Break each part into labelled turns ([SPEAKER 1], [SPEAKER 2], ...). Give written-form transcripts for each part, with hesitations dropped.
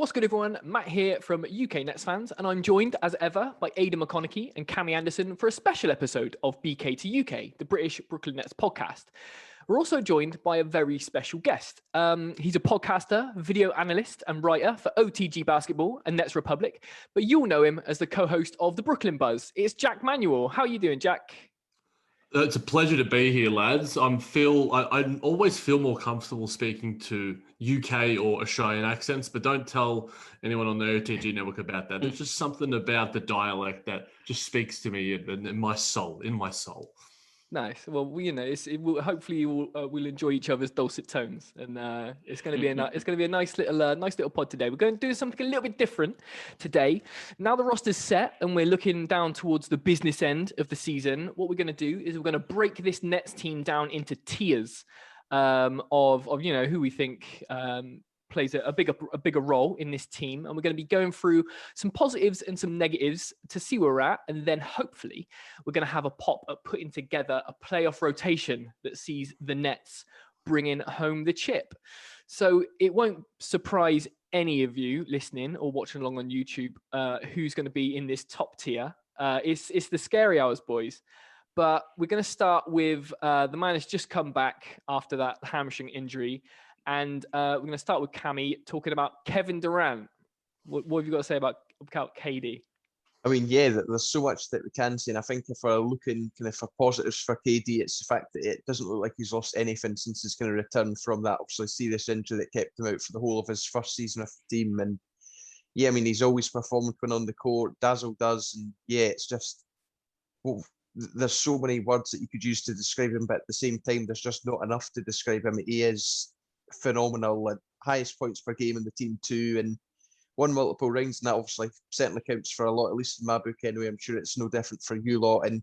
[SPEAKER 1] What's good, everyone? Matt here from UK Nets Fans, and I'm joined, as ever, by Aidan McConaughey and Cammy Anderson for a special episode of BK to UK, the British Brooklyn Nets podcast. We're also joined by a very special guest. He's a podcaster, video analyst, and writer for OTG Basketball and Nets Republic, but you'll know him as the co-host of the Brooklyn Buzz. It's Jac Manuell. How are you doing, Jac?
[SPEAKER 2] It's a pleasure to be here, lads. I always feel more comfortable speaking to UK or Australian accents, but don't tell anyone on the OTG network about that. There's just something about the dialect that just speaks to me in my soul.
[SPEAKER 1] Nice. Well, hopefully we'll enjoy each other's dulcet tones, and it's going to be a nice little pod today. We're going to do something a little bit different today. Now the roster's set, and we're looking down towards the business end of the season. What we're going to do is we're going to break this Nets team down into tiers of who we think plays a bigger role in this team, and we're going to be going through some positives and some negatives to see where we're at, and then hopefully we're going to have a pop at putting together a playoff rotation that sees the Nets bringing home the chip. So it won't surprise any of you listening or watching along on YouTube who's going to be in this top tier. It's the scary hours, boys. But we're going to start with the man has just come back after that hamstring injury. And we're going to start with Cammy talking about Kevin Durant. What have you got to say about KD?
[SPEAKER 3] I mean, yeah, there's so much that we can say. And I think if we're looking kind of for positives for KD, it's the fact that it doesn't look like he's lost anything since he's going to return from that obviously serious injury that kept him out for the whole of his first season with the team. And yeah, I mean, he's always performed when on the court, dazzle does. And yeah, it's just, well, there's so many words that you could use to describe him, but at the same time, there's just not enough to describe him. He is phenomenal at highest points per game in the team too, and won multiple rings, and that obviously certainly counts for a lot, at least in my book anyway. I'm sure it's no different for you lot. And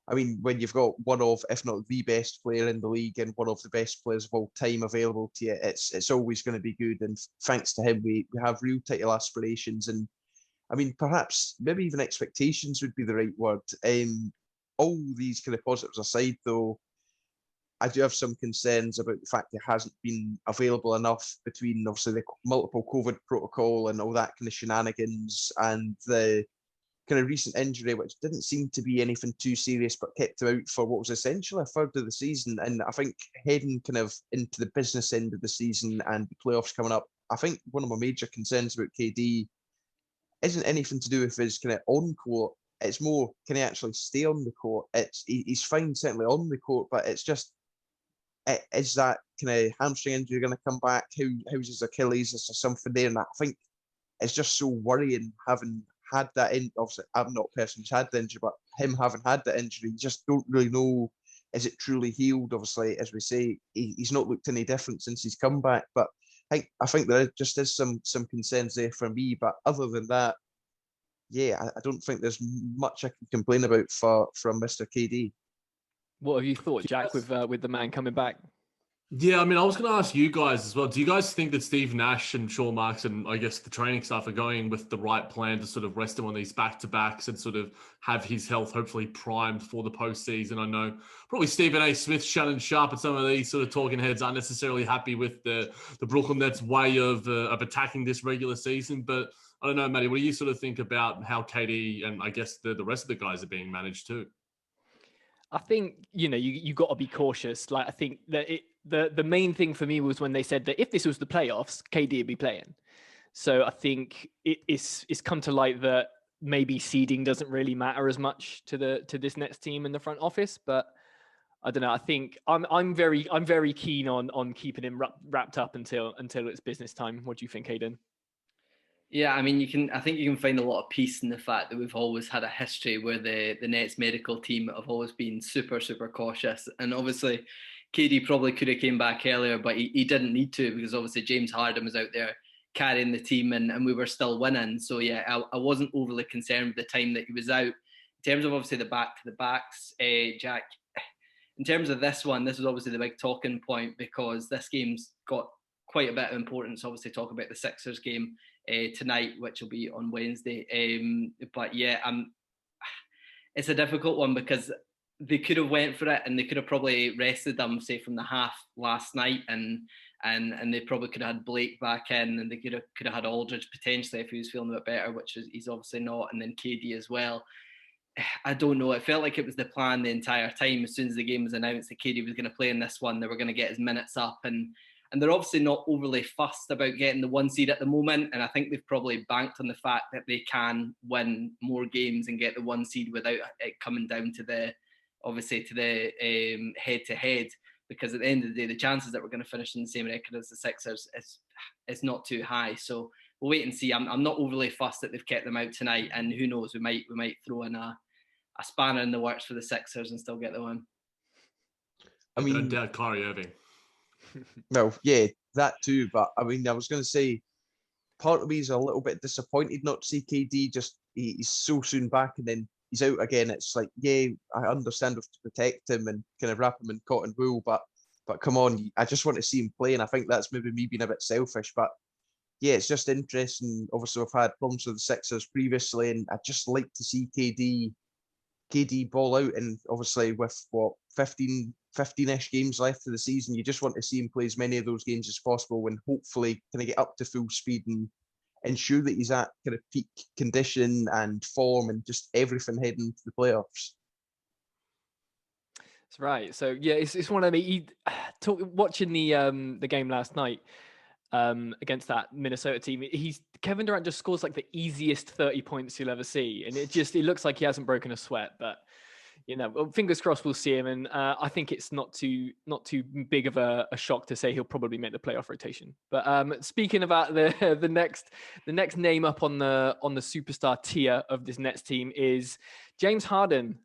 [SPEAKER 3] I mean, when you've got one of, if not the best player in the league and one of the best players of all time available to you, it's always going to be good. And thanks to him, we have real title aspirations, and I mean, perhaps maybe even expectations would be the right word. All these kind of positives aside, though, I do have some concerns about the fact he hasn't been available enough between obviously the multiple COVID protocol and all that kind of shenanigans and the kind of recent injury, which didn't seem to be anything too serious, but kept him out for what was essentially a third of the season. And I think heading kind of into the business end of the season and the playoffs coming up, I think one of my major concerns about KD isn't anything to do with his kind of on-court. It's more, can he actually stay on the court? He's fine certainly on the court, but it's just, is that kind of hamstring injury going to come back? How's his Achilles? Is there something there? And I think it's just so worrying having had that in. Obviously, I'm not a person who's had the injury, but him having had the injury, you just don't really know, is it truly healed? Obviously, as we say, he's not looked any different since he's come back. But I think there just is some concerns there for me. But other than that, yeah, I don't think there's much I can complain about from Mr. KD.
[SPEAKER 1] What have you thought, Jac, with the man coming back?
[SPEAKER 2] Yeah, I mean, I was going to ask you guys as well. Do you guys think that Steve Nash and Sean Marks and I guess the training staff are going with the right plan to sort of rest him on these back-to-backs and sort of have his health hopefully primed for the postseason? I know probably Stephen A. Smith, Shannon Sharp, and some of these sort of talking heads aren't necessarily happy with the Brooklyn Nets' way of attacking this regular season. But I don't know, Matty, what do you sort of think about how KD and I guess the rest of the guys are being managed too?
[SPEAKER 1] I think, you got to be cautious. Like, I think that the main thing for me was when they said that if this was the playoffs, KD would be playing. So I think it's come to light that maybe seeding doesn't really matter as much to this Nets team in the front office. But I don't know. I think I'm very keen on keeping him wrapped up until it's business time. What do you think, Aidan?
[SPEAKER 4] Yeah, I mean, I think you can find a lot of peace in the fact that we've always had a history where the Nets medical team have always been super, super cautious. And obviously, KD probably could have came back earlier, but he didn't need to because obviously James Harden was out there carrying the team and we were still winning. So yeah, I wasn't overly concerned with the time that he was out. In terms of obviously the back-to-the-backs, Jac, in terms of this one, this is obviously the big talking point because this game's got quite a bit of importance. Obviously, talk about the Sixers game tonight, which will be on Wednesday. But yeah, it's a difficult one because they could have went for it, and they could have probably rested them, say, from the half last night, and they probably could have had Blake back in, and they could have had Aldridge potentially if he was feeling a bit better, which he's obviously not, and then KD as well. I don't know. It felt like it was the plan the entire time. As soon as the game was announced that KD was going to play in this one, they were going to get his minutes up, and they're obviously not overly fussed about getting the 1 seed at the moment. And I think they've probably banked on the fact that they can win more games and get the 1 seed without it coming down to the head-to-head. Because at the end of the day, the chances that we're going to finish in the same record as the Sixers is not too high. So we'll wait and see. I'm not overly fussed that they've kept them out tonight, and who knows, we might throw in a spanner in the works for the Sixers and still get the win.
[SPEAKER 3] I mean,
[SPEAKER 2] don't doubt Kyrie Irving.
[SPEAKER 3] Well, yeah, that too. But I mean, I was going to say, part of me is a little bit disappointed not to see KD. Just he's so soon back, and then he's out again. It's like, yeah, I understand we have to protect him and kind of wrap him in cotton wool, but come on, I just want to see him play, and I think that's maybe me being a bit selfish. But yeah, it's just interesting. Obviously, we've had problems with the Sixers previously, and I'd just like to see KD ball out. And obviously, with 15-ish games left of the season, you just want to see him play as many of those games as possible, and hopefully kind of get up to full speed and ensure that he's at kind of peak condition and form and just everything heading into the playoffs.
[SPEAKER 1] That's right. So yeah, it's one of me. Watching the game last night against that Minnesota team, Kevin Durant just scores like the easiest 30 points you'll ever see, and it looks like he hasn't broken a sweat. But fingers crossed we'll see him, and I think it's not too big of a shock to say he'll probably make the playoff rotation. But speaking about the next name up on the superstar tier of this Nets team is James Harden.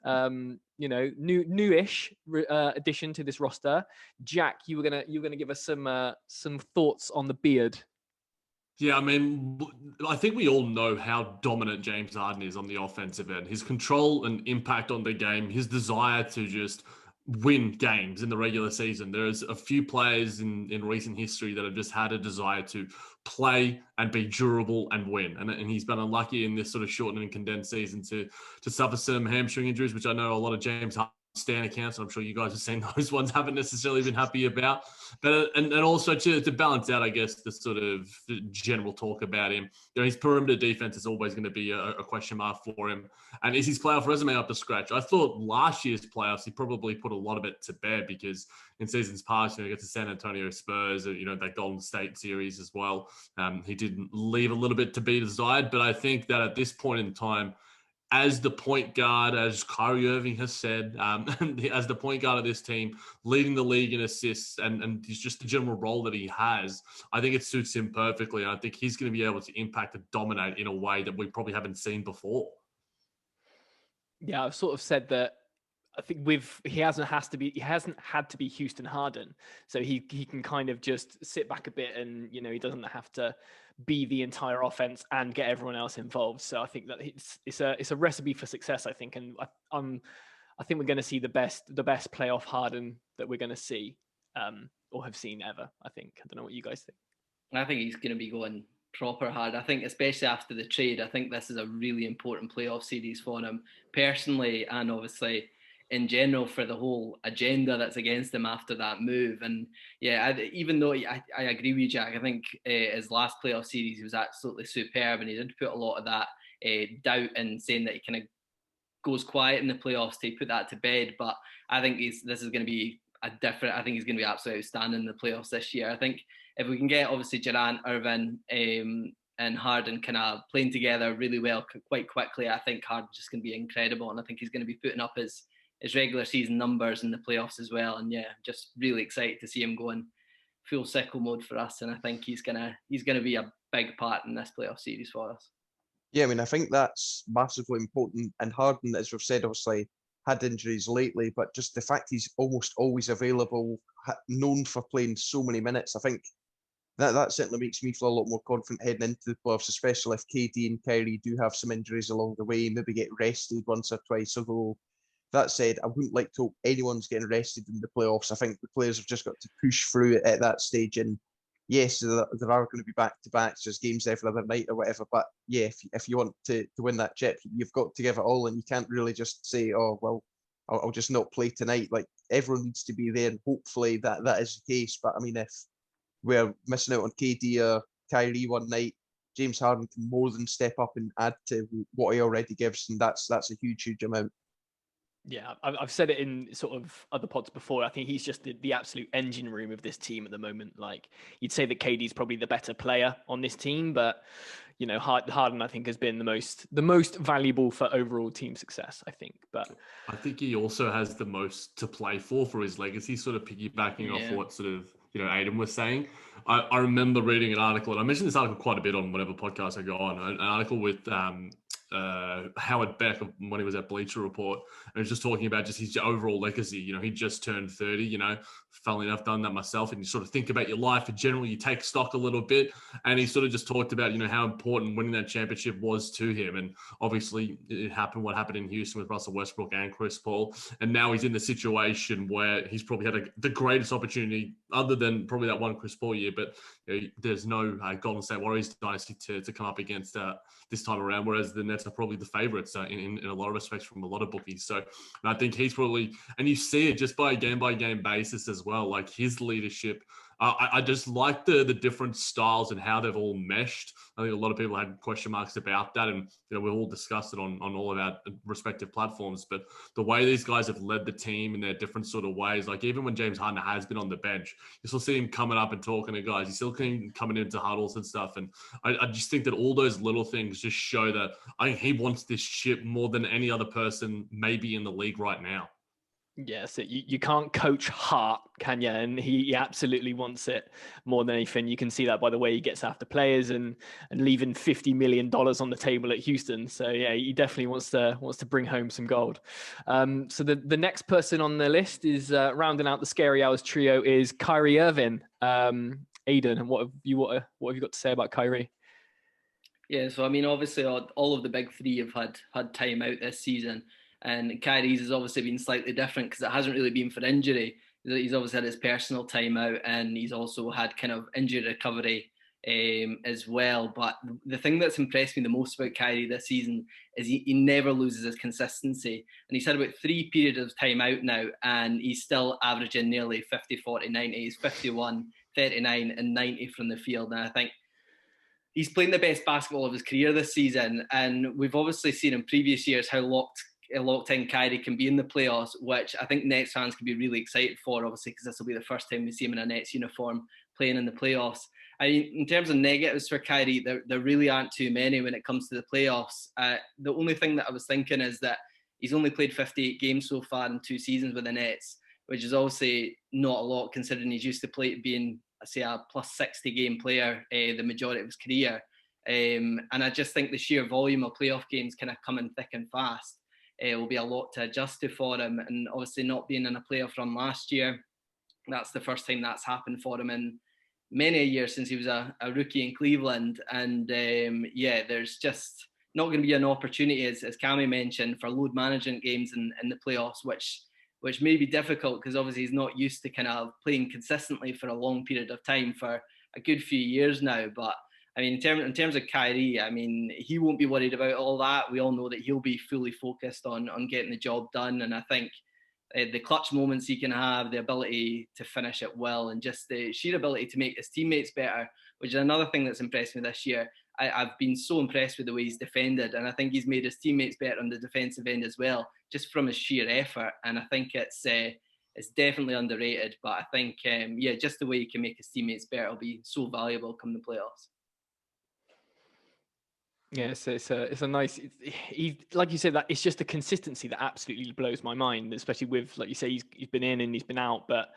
[SPEAKER 1] Newish addition to this roster. Jack, you were gonna give us some thoughts on the beard.
[SPEAKER 2] Yeah, I mean, I think we all know how dominant James Harden is on the offensive end. His control and impact on the game, his desire to just win games in the regular season. There's a few players in recent history that have just had a desire to play and be durable and win. And he's been unlucky in this sort of shortened and condensed season to suffer some hamstring injuries, which I know a lot of James Harden Stan accounts, I'm sure you guys have seen those ones, haven't necessarily been happy about. But and also to balance out, I guess, the sort of general talk about him, his perimeter defense is always going to be a question mark for him. And is his playoff resume up to scratch? I thought last year's playoffs, he probably put a lot of it to bed, because in seasons past, he got to San Antonio Spurs, that Golden State series as well. He did leave a little bit to be desired, but I think that at this point in time, as the point guard, as Kyrie Irving has said, as the point guard of this team, leading the league in assists and just the general role that he has, I think it suits him perfectly. And I think he's going to be able to impact and dominate in a way that we probably haven't seen before.
[SPEAKER 1] Yeah, I've sort of said that. I think he hasn't had to be Houston Harden, so he can kind of just sit back a bit, and he doesn't have to be the entire offense and get everyone else involved. So I think that it's a recipe for success, I think, and I think we're going to see the best playoff Harden that we're going to see or have seen ever. I think. I don't know what you guys think.
[SPEAKER 4] I think he's going to be going proper hard. I think especially after the trade, I think this is a really important playoff series for him personally, and obviously in general for the whole agenda that's against him after that move. And yeah, even though I agree with you, Jack, I think his last playoff series, he was absolutely superb, and he did put a lot of that doubt in saying that he kind of goes quiet in the playoffs to put that to bed. But I think this is going to be I think he's going to be absolutely outstanding in the playoffs this year. I think if we can get obviously Durant, Irving, and Harden kind of playing together really well quite quickly, I think Harden's just going to be incredible, and I think he's going to be putting up his regular season numbers in the playoffs as well. And yeah, just really excited to see him going full sickle mode for us, and I think he's gonna be a big part in this playoff series for us.
[SPEAKER 3] Yeah, I mean, I think that's massively important. And Harden, as we've said, obviously had injuries lately, but just the fact he's almost always available, known for playing so many minutes, I think that certainly makes me feel a lot more confident heading into the playoffs, especially if KD and Kyrie do have some injuries along the way, maybe get rested once or twice. Although that said, I wouldn't like to hope anyone's getting rested in the playoffs. I think the players have just got to push through it at that stage. And yes, there are going to be back-to-backs, just games every other night or whatever. But yeah, if you want to win that chip, you've got to give it all, and you can't really just say, oh, well, I'll just not play tonight. Like, everyone needs to be there, and hopefully that is the case. But I mean, if we're missing out on KD or Kyrie one night, James Harden can more than step up and add to what he already gives, and that's a huge amount.
[SPEAKER 1] Yeah, I've said it in sort of other pods before. I think he's just the absolute engine room of this team at the moment. Like, you'd say that KD's probably the better player on this team, but you know, Harden I think has been the most valuable for overall team success, I think. But
[SPEAKER 2] I think he also has the most to play for his legacy, sort of piggybacking off what sort of, you know, Aidan was saying. I remember reading an article, and I mentioned this article quite a bit on whatever podcast I go on, an article with Howard Beck when he was at Bleacher Report, and he was just talking about just his overall legacy. You know, he just turned 30, you know, funnily enough, done that myself, and you sort of think about your life in general, you take stock a little bit, and he sort of just talked about, you know, how important winning that championship was to him. And obviously it happened, what happened in Houston with Russell Westbrook and Chris Paul, and now he's in the situation where he's probably had the greatest opportunity, other than probably that one Chris Paul year, but you know, there's no Golden State Warriors dynasty to come up against this time around, whereas the Nets are probably the favorites in a lot of respects from a lot of bookies. So I think he's probably, and you see it just by game basis as well, like his leadership. I just like the different styles and how they've all meshed. I think a lot of people had question marks about that, and you know, we've all discussed it on all of our respective platforms. But the way these guys have led the team in their different sort of ways, like even when James Harden has been on the bench, you still see him coming up and talking to guys. You still see him coming into huddles and stuff. And I just think that all those little things just show that I think he wants this ship more than any other person maybe in the league right now.
[SPEAKER 1] yeah, so you can't coach heart, can you? And he absolutely wants it more than anything. You can see that by the way he gets after players and leaving $50 million on the table at Houston. So yeah, he definitely wants to bring home some gold. So the next person on the list is rounding out the Scary Hours trio is Kyrie Irving. Aidan, and what have you got to say about Kyrie?
[SPEAKER 4] Yeah, so I mean, obviously, all of the big three have had time out this season, and Kyrie's has obviously been slightly different because it hasn't really been for injury. He's obviously had his personal time out, and he's also had kind of injury recovery as well. But the thing that's impressed me the most about Kyrie this season is he never loses his consistency. And he's had about 3 periods of time out now, and he's still averaging nearly 50, 40, 90. He's 51, 39, and 90 from the field. And I think he's playing the best basketball of his career this season. And we've obviously seen in previous years how locked in Kyrie can be in the playoffs, which I think Nets fans can be really excited for, obviously, because this will be the first time we see him in a Nets uniform playing in the playoffs. I mean, in terms of negatives for Kyrie, there really aren't too many when it comes to the playoffs. The only thing that I was thinking is that he's only played 58 games so far in 2 seasons with the Nets, which is obviously not a lot considering he's used to being, say, a plus 60 game player the majority of his career. And I just think the sheer volume of playoff games kind of coming thick and fast will be a lot to adjust to for him. And obviously not being in a playoff run last year, that's the first time that's happened for him in many a year since he was a rookie in Cleveland. And there's just not going to be an opportunity, as Cammy mentioned, for load management games in the playoffs, which may be difficult because obviously he's not used to kind of playing consistently for a long period of time for a good few years now. But I mean, in terms of Kyrie, I mean, he won't be worried about all that. We all know that he'll be fully focused on getting the job done. And I think the clutch moments he can have, the ability to finish it well, and just the sheer ability to make his teammates better, which is another thing that's impressed me this year. I've been so impressed with the way he's defended, and I think he's made his teammates better on the defensive end as well, just from his sheer effort. And I think it's definitely underrated, but I think just the way he can make his teammates better will be so valuable come the playoffs.
[SPEAKER 1] Yeah, so it's a nice. He, like you said, that it's just the consistency that absolutely blows my mind, especially with, like you say, he's been in and he's been out, but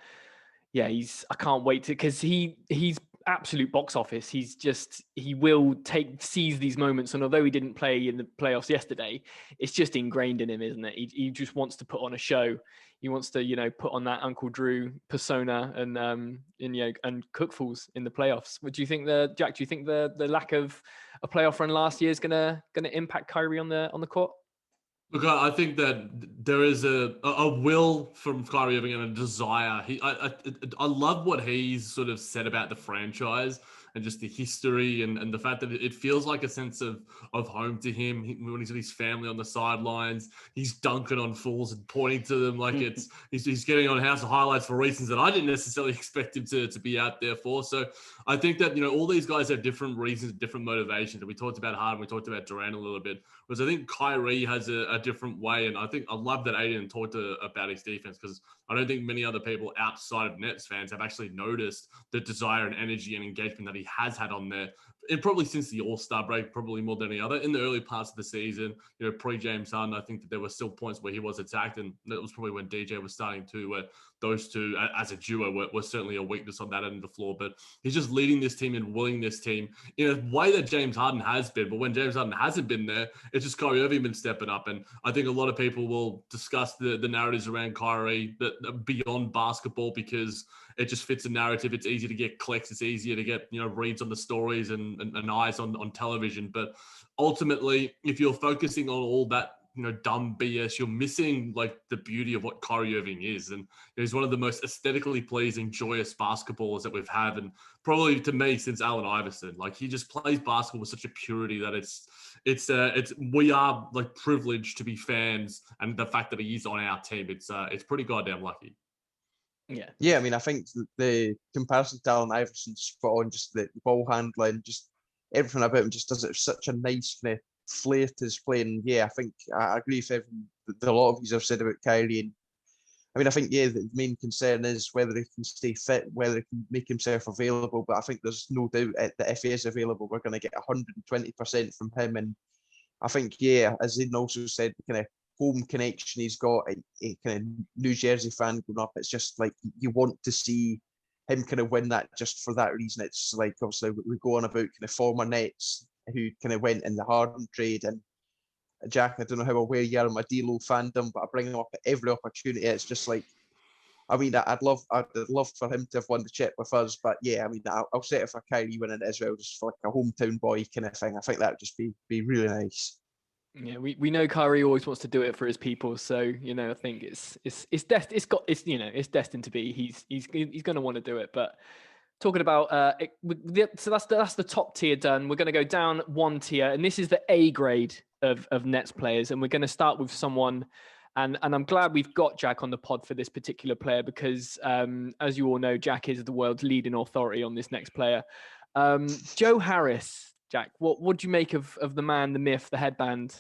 [SPEAKER 1] yeah, I can't wait because he's absolute box office. He will seize these moments, and although he didn't play in the playoffs yesterday, it's just ingrained in him, isn't it? He just wants to put on a show. He wants to, put on that Uncle Drew persona and cook fools in the playoffs. What do you think, Jack? Do you think the lack of a playoff run last year is gonna impact Kyrie on the court?
[SPEAKER 2] Look, I think that there is a will from Kyrie Irving and a desire. I love what he's sort of said about the franchise and just the history and the fact that it feels like a sense of home to him when he's with his family on the sidelines. He's dunking on fools and pointing to them like he's getting on House of Highlights for reasons that I didn't necessarily expect him to be out there for. So I think that, all these guys have different reasons, different motivations. And we talked about Harden, we talked about Durant a little bit, whereas I think Kyrie has a different way. And I love that Aidan talked about his defense, because I don't think many other people outside of Nets fans have actually noticed the desire and energy and engagement that he has had on there. And probably since the All-Star break, probably more than any other. In the early parts of the season, pre-James Harden, I think that there were still points where he was attacked, and that was probably when DJ was starting to, where those two as a duo were certainly a weakness on that end of the floor. But he's just leading this team and willing this team in a way that James Harden has been. But when James Harden hasn't been there, it's just Kyrie Irving been stepping up. And I think a lot of people will discuss the narratives around Kyrie that beyond basketball, because it just fits a narrative. It's easy to get clicks. It's easier to get, reads on the stories and eyes on television. But ultimately, if you're focusing on all that, dumb BS, you're missing like the beauty of what Kyrie Irving is. And he's one of the most aesthetically pleasing, joyous basketballers that we've had. And probably to me, since Allen Iverson, like he just plays basketball with such a purity that we are like privileged to be fans. And the fact that he is on our team, it's pretty goddamn lucky.
[SPEAKER 3] Yeah, I mean, I think the comparison to Allen Iverson's spot on, just the ball handling, just everything about him just does it with such a nice kind of flair to his play. And yeah, I think I agree with everything that a lot of you have said about Kyrie. And I mean, I think, the main concern is whether he can stay fit, whether he can make himself available. But I think there's no doubt that if he is available, we're going to get 120% from him. And I think, as Aidan also said, the kind of home connection he's got, a kind of New Jersey fan growing up, it's just like you want to see him kind of win that just for that reason. It's like, obviously, we go on about kind of former Nets who kind of went in the Harden trade. And Jack, I don't know how aware you are of my D-Lo fandom, but I bring him up at every opportunity. It's just like, I mean, I'd love for him to have won the chip with us, but yeah, I mean, I'll set it for Kyrie winning it as well, just for like a hometown boy kind of thing. I think that would just be really nice.
[SPEAKER 1] Yeah, we know Kyrie always wants to do it for his people, so I think it's destined to be. He's going to want to do it. But talking about so that's the top tier done. We're going to go down one tier, and this is the A grade of Nets players, and we're going to start with someone. And I'm glad we've got Jack on the pod for this particular player, because as you all know, Jack is the world's leading authority on this next player. Joe Harris. Jack, what do you make of the man, the myth, the headband,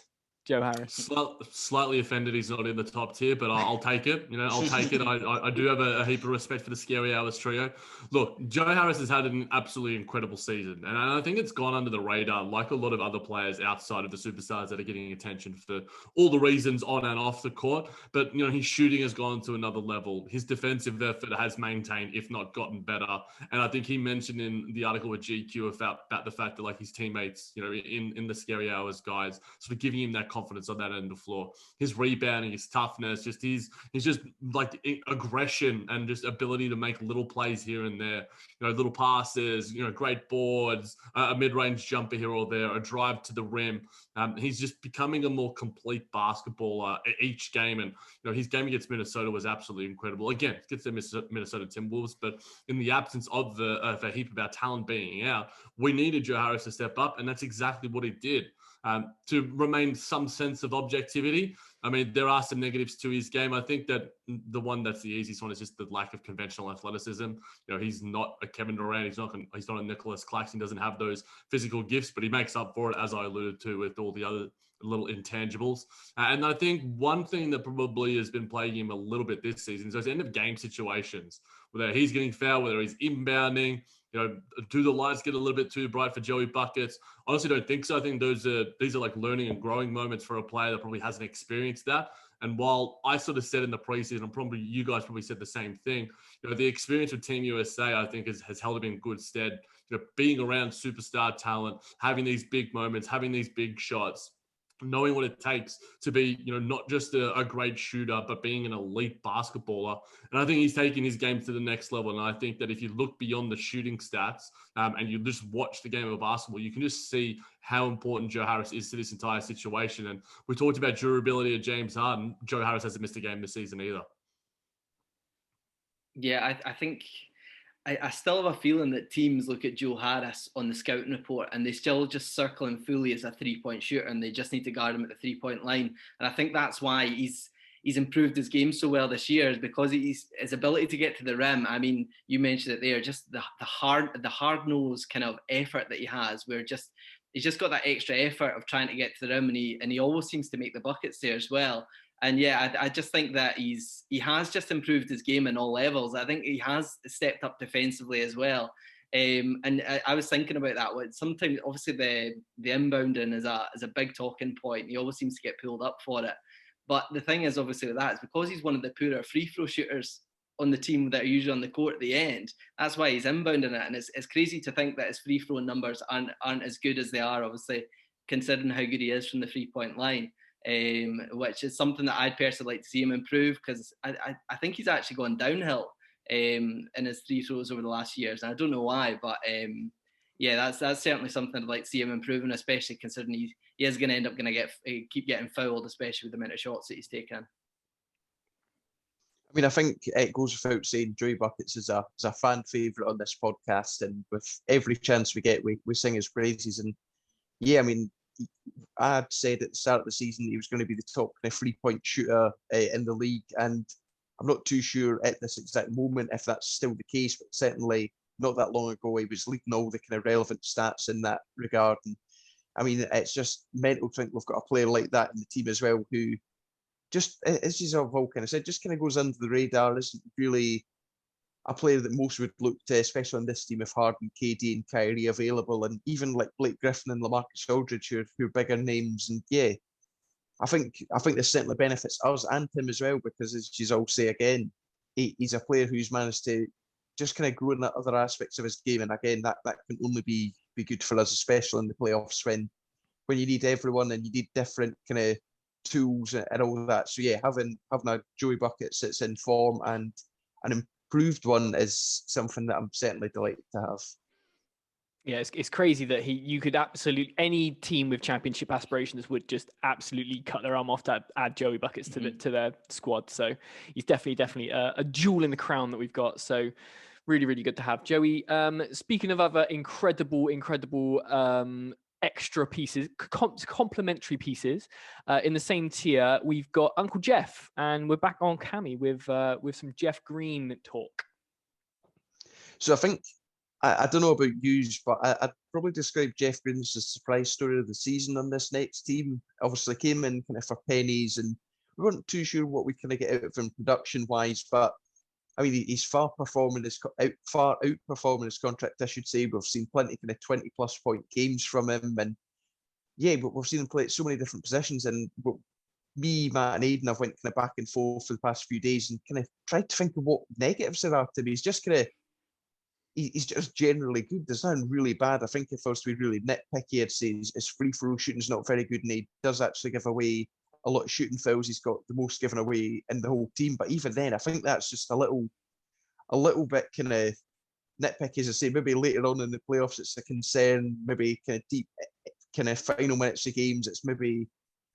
[SPEAKER 1] Joe Harris?
[SPEAKER 2] Slightly offended he's not in the top tier, but I'll take it. I'll take it. I do have a heap of respect for the Scary Hours trio. Look, Joe Harris has had an absolutely incredible season, and I think it's gone under the radar, like a lot of other players outside of the superstars that are getting attention for all the reasons on and off the court. But his shooting has gone to another level. His defensive effort has maintained, if not gotten better. And I think he mentioned in the article with GQ about the fact that like his teammates, in the Scary Hours guys, sort of giving him that confidence on that end of the floor. His rebounding, his toughness, he's just like aggression and just ability to make little plays here and there. Little passes, great boards, a mid-range jumper here or there, a drive to the rim. He's just becoming a more complete basketballer each game. And his game against Minnesota was absolutely incredible. Again, against the Minnesota Timberwolves, but in the absence of a heap of our talent being out, we needed Joe Harris to step up, and that's exactly what he did. To remain some sense of objectivity. I mean, there are some negatives to his game. I think that the one that's the easiest one is just the lack of conventional athleticism. He's not a Kevin Durant. He's not a Nicholas Claxton. Doesn't have those physical gifts, but he makes up for it, as I alluded to, with all the other little intangibles. And I think one thing that probably has been plaguing him a little bit this season is those end of game situations, whether he's getting fouled, whether he's inbounding. Do the lights get a little bit too bright for Joey buckets? Honestly, don't think so. I think these are like learning and growing moments for a player that probably hasn't experienced that. And while I sort of said in the preseason, and probably you guys probably said the same thing, the experience with Team USA, I think has held him in good stead. Being around superstar talent, having these big moments, having these big shots, knowing what it takes to be, not just a great shooter, but being an elite basketballer. And I think he's taking his game to the next level. And I think that if you look beyond the shooting stats and you just watch the game of basketball, you can just see how important Joe Harris is to this entire situation. And we talked about durability of James Harden. Joe Harris hasn't missed a game this season either.
[SPEAKER 4] Yeah, I think I still have a feeling that teams look at Joe Harris on the scouting report and they still just circle him fully as a 3-point shooter, and they just need to guard him at the 3-point line. And I think that's why he's improved his game so well this year, is because his ability to get to the rim. I mean, you mentioned it there, just the hard-nosed kind of effort that he has, where he's just got that extra effort of trying to get to the rim, and he always seems to make the buckets there as well. And yeah, I just think that he has just improved his game in all levels. I think he has stepped up defensively as well. And I was thinking about that. Sometimes, obviously, the inbounding is a big talking point. He always seems to get pulled up for it. But the thing is, obviously, with that, is because he's one of the poorer free throw shooters on the team that are usually on the court at the end. That's why he's inbounding it. And it's crazy to think that his free throw numbers aren't as good as they are, obviously, considering how good he is from the 3-point line. Which is something that I'd personally like to see him improve, because I think he's actually gone downhill in his free throws over the last years, and I don't know why, but yeah, that's certainly something I'd like to see him improving, especially considering he is going to end up keep getting fouled, especially with the amount of shots that he's taken.
[SPEAKER 3] I mean, I think it goes without saying, Joey Buckets is a fan favourite on this podcast, and with every chance we get, we sing his praises. And yeah, I mean, I'd said at the start of the season he was going to be the top kind of 3-point shooter in the league, and I'm not too sure at this exact moment if that's still the case, but certainly not that long ago he was leading all the kind of relevant stats in that regard. And I mean, it's just mental to think we've got a player like that in the team as well, who just, as you've all kind of said, just kind of goes under the radar, isn't really a player that most would look to, especially on this team, if Harden, KD and Kyrie available, and even like Blake Griffin and Lamarcus Aldridge, who are bigger names. And yeah, I think this certainly benefits us and him as well, because as you all say again, he's a player who's managed to just kind of grow in other aspects of his game. And again, that can only be good for us, especially in the playoffs when you need everyone and you need different kind of tools and all that. So yeah, having a Joey Buckets that's in form and an improved one is something that I'm certainly delighted to have.
[SPEAKER 1] Yeah, it's crazy that you could any team with championship aspirations would just absolutely cut their arm off to add Joey Buckets to their squad. So he's definitely a jewel in the crown that we've got. So really, really good to have Joey. Speaking of other incredible extra pieces, complementary pieces in the same tier, we've got Uncle Jeff, and we're back on Cammy with some Jeff Green talk.
[SPEAKER 3] So I think, I don't know about you, but I'd probably describe Jeff Green as the surprise story of the season on this Nets team. Obviously came in kind of for pennies, and we weren't too sure what we kind of get out of him production-wise, but I mean, he's far outperforming his contract, I should say. We've seen plenty kind of 20-plus point games from him, and yeah, but we've seen him play at so many different positions. And me, Matt, and Aidan have went kind of back and forth for the past few days and kind of tried to think of what negatives there are to him. He's just generally good. There's nothing really bad. I think if I was to be really nitpicky, I'd say his free throw shooting's not very good, and he does actually give away a lot of shooting fouls. He's got the most given away in the whole team. But even then, I think that's just a little bit kind of nitpicky, as I say. Maybe later on in the playoffs, it's a concern. Maybe kind of deep, kind of final minutes of games, it's maybe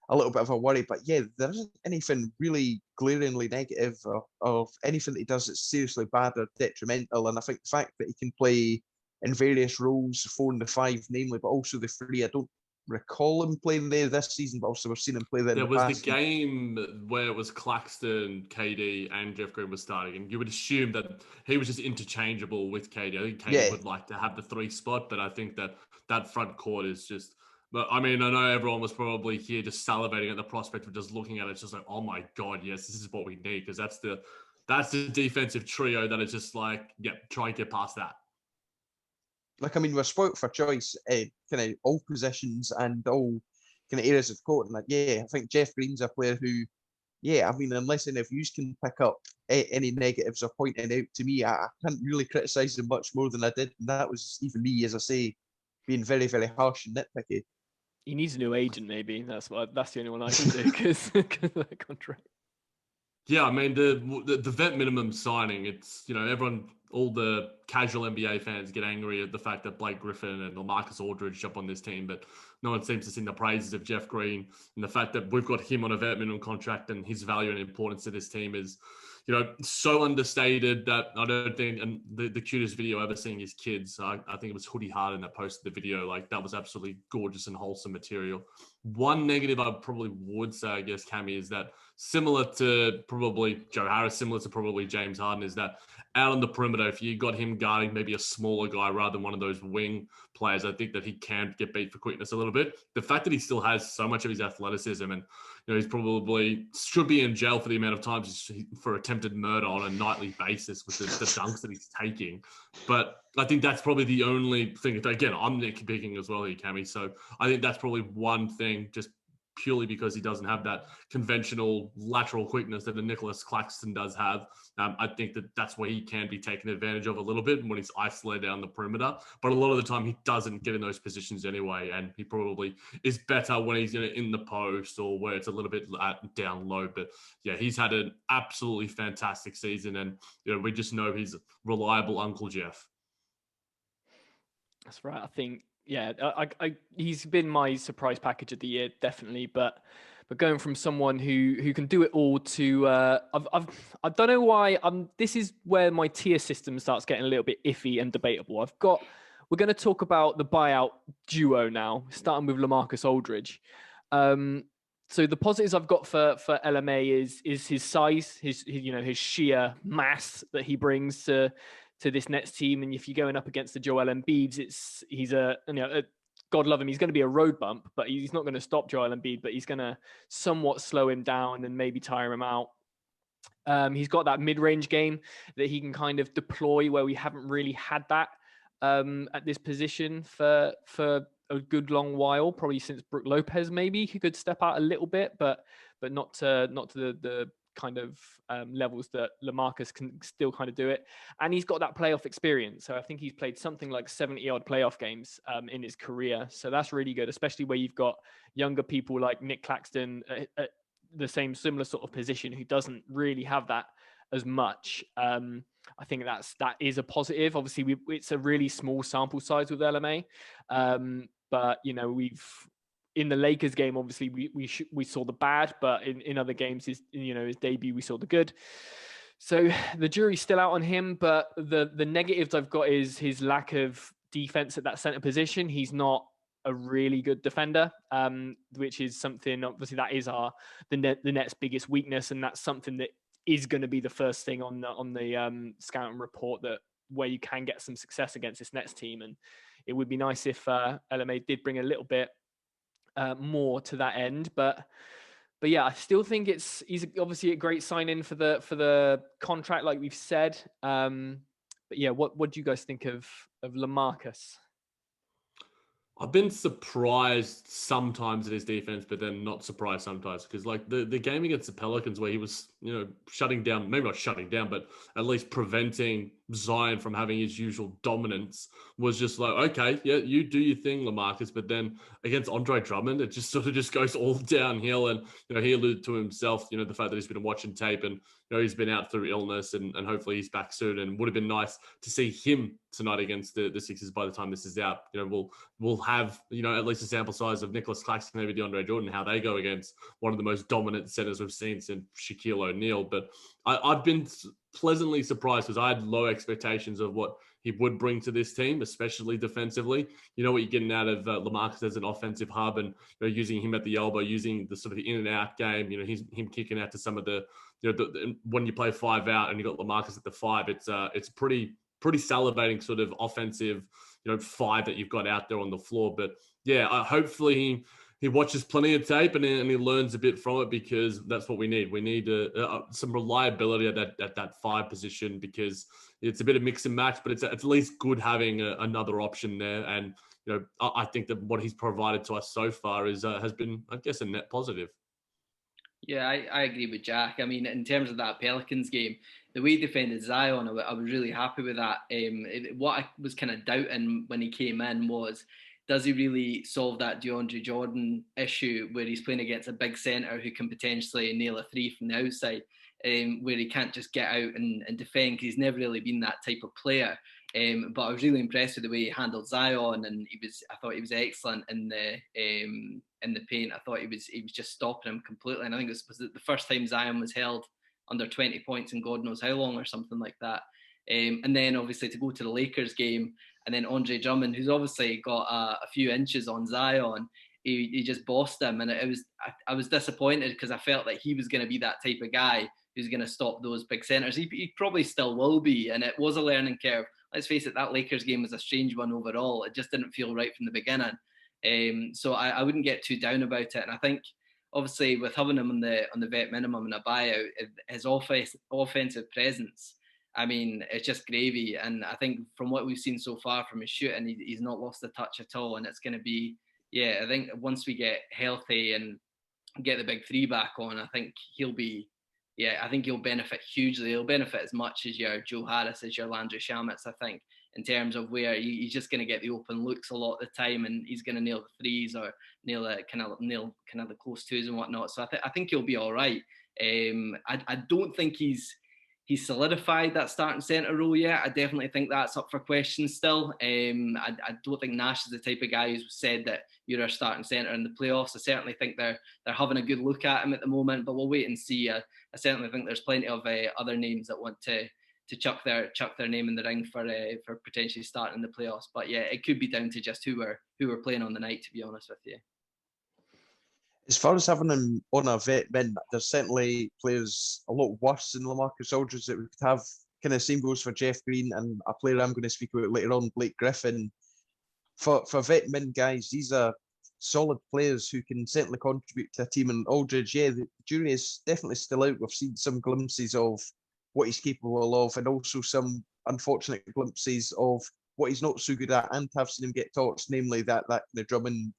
[SPEAKER 3] a little bit of a worry. But yeah, there isn't anything really glaringly negative or anything that he does that's seriously bad or detrimental. And I think the fact that he can play in various roles, 4 and the 5 namely, but also the 3, I don't recall him playing there this season, but also we've seen him play there.
[SPEAKER 2] There was the game where it was Claxton, KD, and Jeff Green was starting, and you would assume that he was just interchangeable with KD. I think KD would like to have the 3 spot, but I think that front court is just. But I mean, I know everyone was probably here just salivating at the prospect of just looking at it. It's just like, oh my god, yes, this is what we need, because that's the defensive trio that is just like, yeah, try and get past that.
[SPEAKER 3] Like, I mean, we're spoilt for choice, kind of all positions and all kind of areas of the court. And like, yeah, I think Jeff Green's a player who, yeah, I mean, unless any of you can pick up any negatives or pointing out to me, I can't really criticise him much more than I did. And that was even me, as I say, being very, very harsh and nitpicky.
[SPEAKER 1] He needs a new agent, maybe. That's the only one I can do, because of that contract.
[SPEAKER 2] Yeah, I mean, the vet minimum signing, it's, everyone, all the casual NBA fans get angry at the fact that Blake Griffin and Lamarcus Aldridge jump on this team, but no one seems to sing the praises of Jeff Green, and the fact that we've got him on a vet minimum contract and his value and importance to this team is so understated that I don't think, and the cutest video ever seeing his kids, I think it was Hoodie Harden that posted the video. Like, that was absolutely gorgeous and wholesome material. One negative I probably would say, I guess, Cammy, is that similar to probably Joe Harris, similar to probably James Harden, is that out on the perimeter, if you got him guarding maybe a smaller guy rather than one of those wing players, I think that he can get beat for quickness a little bit. The fact that he still has so much of his athleticism, and he's probably should be in jail for the amount of times for attempted murder on a nightly basis with the dunks that he's taking. But I think that's probably the only thing. Again, I'm nitpicking as well here, Cammy. So I think that's probably one thing, just purely because he doesn't have that conventional lateral quickness that the Nicholas Claxton does have. I think that's where he can be taken advantage of a little bit when he's isolated on the perimeter. But a lot of the time, he doesn't get in those positions anyway, and he probably is better when he's in the post or where it's a little bit down low. But yeah, he's had an absolutely fantastic season, and we just know he's reliable Uncle Jeff.
[SPEAKER 1] That's right. I think, yeah, he's been my surprise package of the year, definitely. But going from someone who can do it all to, I don't know why. This is where my tier system starts getting a little bit iffy and debatable. We're going to talk about the buyout duo now, starting with Lamarcus Aldridge. So the positives I've got for LMA is his size, his sheer mass that he brings to this Nets team. And if you're going up against the Joel Embiids, he's God love him, he's going to be a road bump, but he's not going to stop Joel Embiid, but he's going to somewhat slow him down and maybe tire him out. He's got that mid-range game that he can kind of deploy where we haven't really had that at this position for a good long while, probably since Brook Lopez. Maybe he could step out a little bit, but not to the kind of levels that Lamarcus can still kind of do it. And he's got that playoff experience. So I think he's played something like 70 odd playoff games in his career. So that's really good, especially where you've got younger people like Nick Claxton at the similar sort of position who doesn't really have that as much. I think that is a positive. Obviously, it's a really small sample size with LMA. But we've in the Lakers game, obviously we saw the bad, but in other games, his debut, we saw the good. So the jury's still out on him, but the negatives I've got is his lack of defense at that center position. He's not a really good defender, which is something, obviously that is the Nets' biggest weakness, and that's something that is going to be the first thing on the scouting report, that where you can get some success against this Nets team. And it would be nice if LMA did bring a little bit more to that end, but yeah, I still think he's obviously a great sign-in for the contract, like we've said. But yeah, what do you guys think of Lamarcus?
[SPEAKER 2] I've been surprised sometimes at his defense, but then not surprised sometimes, because like the game against the Pelicans where he was, shutting down, maybe not shutting down, but at least preventing Zion from having his usual dominance, was just like, okay, yeah, you do your thing, Lamarcus. But then against Andre Drummond, it just sort of just goes all downhill. And, he alluded to himself, the fact that he's been watching tape and, he's been out through illness and hopefully he's back soon. And would have been nice to see him tonight against the Sixers by the time this is out. We'll have, at least a sample size of Nicholas Claxton, maybe DeAndre Jordan, how they go against one of the most dominant centers we've seen since Shaquille O'Neal. But I've been pleasantly surprised because I had low expectations of what he would bring to this team, especially defensively. What you're getting out of Lamarcus as an offensive hub, and using him at the elbow, using the sort of in and out game. Him kicking out to some of the, when you play 5 out and you got Lamarcus at the 5, it's pretty salivating sort of offensive, 5 that you've got out there on the floor. But yeah, hopefully he watches plenty of tape and he learns a bit from it, because that's what we need. We need some reliability at that 5 position, because it's a bit of mix and match, but it's at least good having another option there. And I think that what he's provided to us so far has been, I guess, a net positive.
[SPEAKER 4] Yeah, I agree with Jack. I mean, in terms of that Pelicans game, the way he defended Zion, I was really happy with that. What I was kind of doubting when he came in was, does he really solve that DeAndre Jordan issue where he's playing against a big centre who can potentially nail a 3 from the outside, where he can't just get out and defend, because he's never really been that type of player. But I was really impressed with the way he handled Zion, and I thought he was excellent in the paint. I thought he was just stopping him completely. And I think this was the first time Zion was held under 20 points in God knows how long or something like that. And then obviously to go to the Lakers game, and then Andre Drummond, who's obviously got a few inches on Zion, he just bossed him, and I was disappointed because I felt that he was going to be that type of guy who's going to stop those big centers. He probably still will be, and it was a learning curve. Let's face it, that Lakers game was a strange one overall. It just didn't feel right from the beginning. So I wouldn't get too down about it. And I think obviously with having him on the vet minimum and a buyout, his offensive presence, I mean, it's just gravy. And I think from what we've seen so far from his shooting, he's not lost a touch at all. And it's going to be, I think once we get healthy and get the big three back on, I think he'll be, I think he'll benefit hugely. He'll benefit as much as your Joe Harris, as your Landry Shamet, I think, in terms of where he's just going to get the open looks a lot of the time, and he's going to nail the threes or nail the close twos and whatnot. So I think he'll be all right. I don't think he's solidified that starting centre role yet. I definitely think that's up for question still. I don't think Nash is the type of guy who's said that you're our starting centre in the playoffs. I certainly think they're having a good look at him at the moment, but we'll wait and see. I certainly think there's plenty of other names that want to chuck their name in the ring for potentially starting the playoffs. But it could be down to just who we're playing on the night, to be honest with you.
[SPEAKER 3] As far as having him on a vet min, there's certainly players a lot worse than Lamarcus Aldridge that we could have. Kind of same goes for Jeff Green and a player I'm going to speak about later on, Blake Griffin. For vet min guys, these are solid players who can certainly contribute to a team. And Aldridge, the jury is definitely still out. We've seen some glimpses of what he's capable of, and also some unfortunate glimpses of what he's not so good at, and have seen him get torched, namely that the Drummond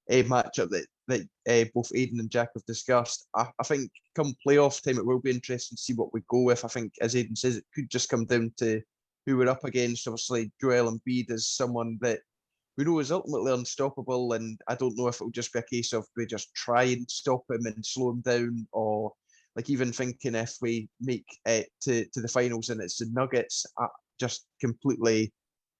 [SPEAKER 3] matchup that both Aidan and Jac have discussed. I think come playoff time, it will be interesting to see what we go with. I think, as Aidan says, it could just come down to who we're up against. Obviously, Joel Embiid is someone that we know is ultimately unstoppable, and I don't know if it'll just be a case of we just try and stop him and slow him down, or like even thinking if we make it to the finals and it's the Nuggets, just completely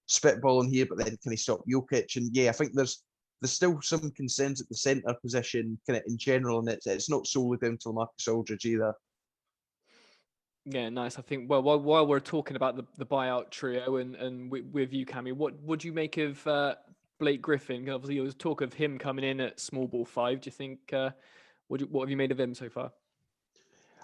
[SPEAKER 3] spitballing here, but then can he stop Jokic? And I think there's still some concerns at the centre position kind of in general, and it's not solely down to Lamarcus Aldridge either.
[SPEAKER 1] Yeah, nice. I think, well, while we're talking about the buyout trio and with you, Cammy, what do you make of Blake Griffin? Obviously, there was talk of him coming in at small ball 5. Do you think, what have you made of him so far?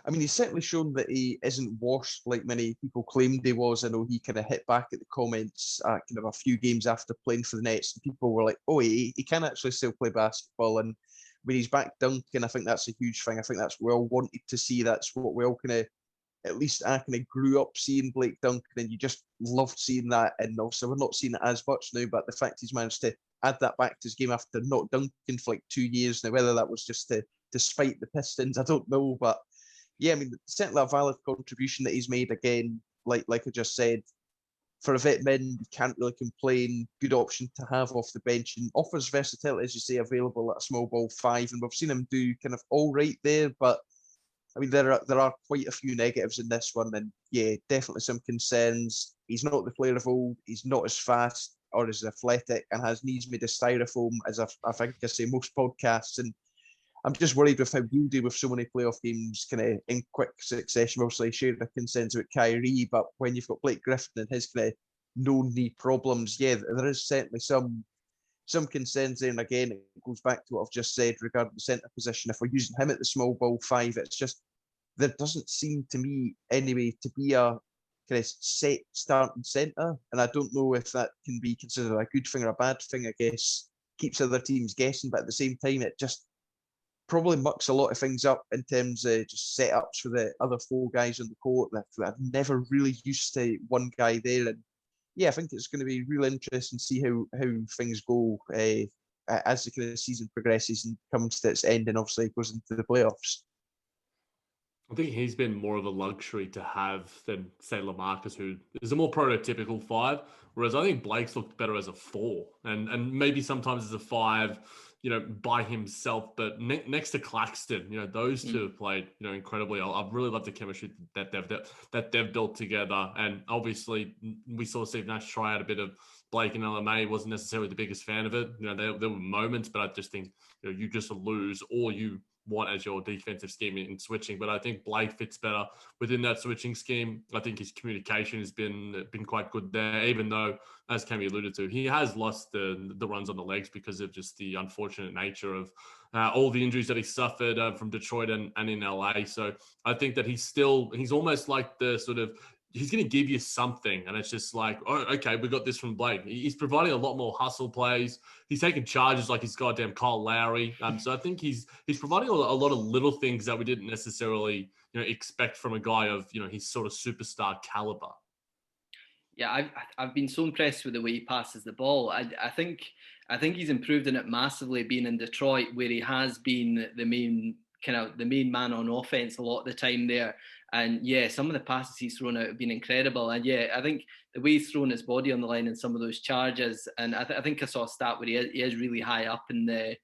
[SPEAKER 3] I mean, he's certainly shown that he isn't washed like many people claimed he was. I know he kind of hit back at the comments kind of a few games after playing for the Nets, and people were like, oh, he can actually still play basketball. And when he's back dunking, I think that's a huge thing. I think that's what we all wanted to see. That's what we all kind of, at least I kind of grew up seeing Blake dunking, and you just loved seeing that. And also we're not seeing it as much now, but the fact he's managed to add that back to his game after not dunking for like 2 years now, whether that was just to spite the Pistons, I don't know. But I mean, certainly a valid contribution that he's made. Again, like I just said, for a vet min, you can't really complain. Good option to have off the bench, and offers versatility, as you say, available at a small ball 5. And we've seen him do kind of all right there, but I mean, there are quite a few negatives in this one, and definitely some concerns. He's not the player of old. He's not as fast or as athletic, and has knees made of styrofoam, as I think I say most podcasts. And I'm just worried with how he'll do with so many playoff games kind of in quick succession. Obviously, shared the concerns about Kyrie, but when you've got Blake Griffin and his kind of known knee problems, there is certainly some concerns there. And again, it goes back to what I've just said regarding the centre position. If we're using him at the small ball 5, it's just, there doesn't seem to me anyway to be a kind of set starting centre. And I don't know if that can be considered a good thing or a bad thing. I guess keeps other teams guessing, but at the same time, it just probably mucks a lot of things up in terms of just setups for the other 4 guys on the court that I've never really used to one guy there. And I think it's going to be real interesting to see how things go as the kind of season progresses and comes to its end, and obviously goes into the playoffs.
[SPEAKER 2] I think he's been more of a luxury to have than, say, Lamarcus, who is a more prototypical 5, whereas I think Blake's looked better as a 4, and maybe sometimes as a 5, by himself. But next to Claxton, those two have played, incredibly. I've really loved the chemistry that they've built together. And obviously, we saw Steve Nash try out a bit of Blake and LMA. Wasn't necessarily the biggest fan of it. There were moments, but I just think you just lose, or you want as your defensive scheme in switching. But I think Blake fits better within that switching scheme. I think his communication has been quite good there, even though, as Cammy alluded to, he has lost the runs on the legs because of just the unfortunate nature of all the injuries that he suffered from Detroit and in LA. So I think that he's almost like the sort of, he's going to give you something. And it's just like, oh, okay, we got this from Blake. He's providing a lot more hustle plays. He's taking charges like he's goddamn Kyle Lowry. So I think he's providing a lot of little things that we didn't necessarily, expect from a guy of, his sort of superstar caliber.
[SPEAKER 4] Yeah, I've been so impressed with the way he passes the ball. I think he's improved in it massively, being in Detroit, where he has been the main man on offense a lot of the time there. And yeah, some of the passes he's thrown out have been incredible. And yeah, I think the way he's thrown his body on the line in some of those charges, and I think I saw a stat where he is really high up in the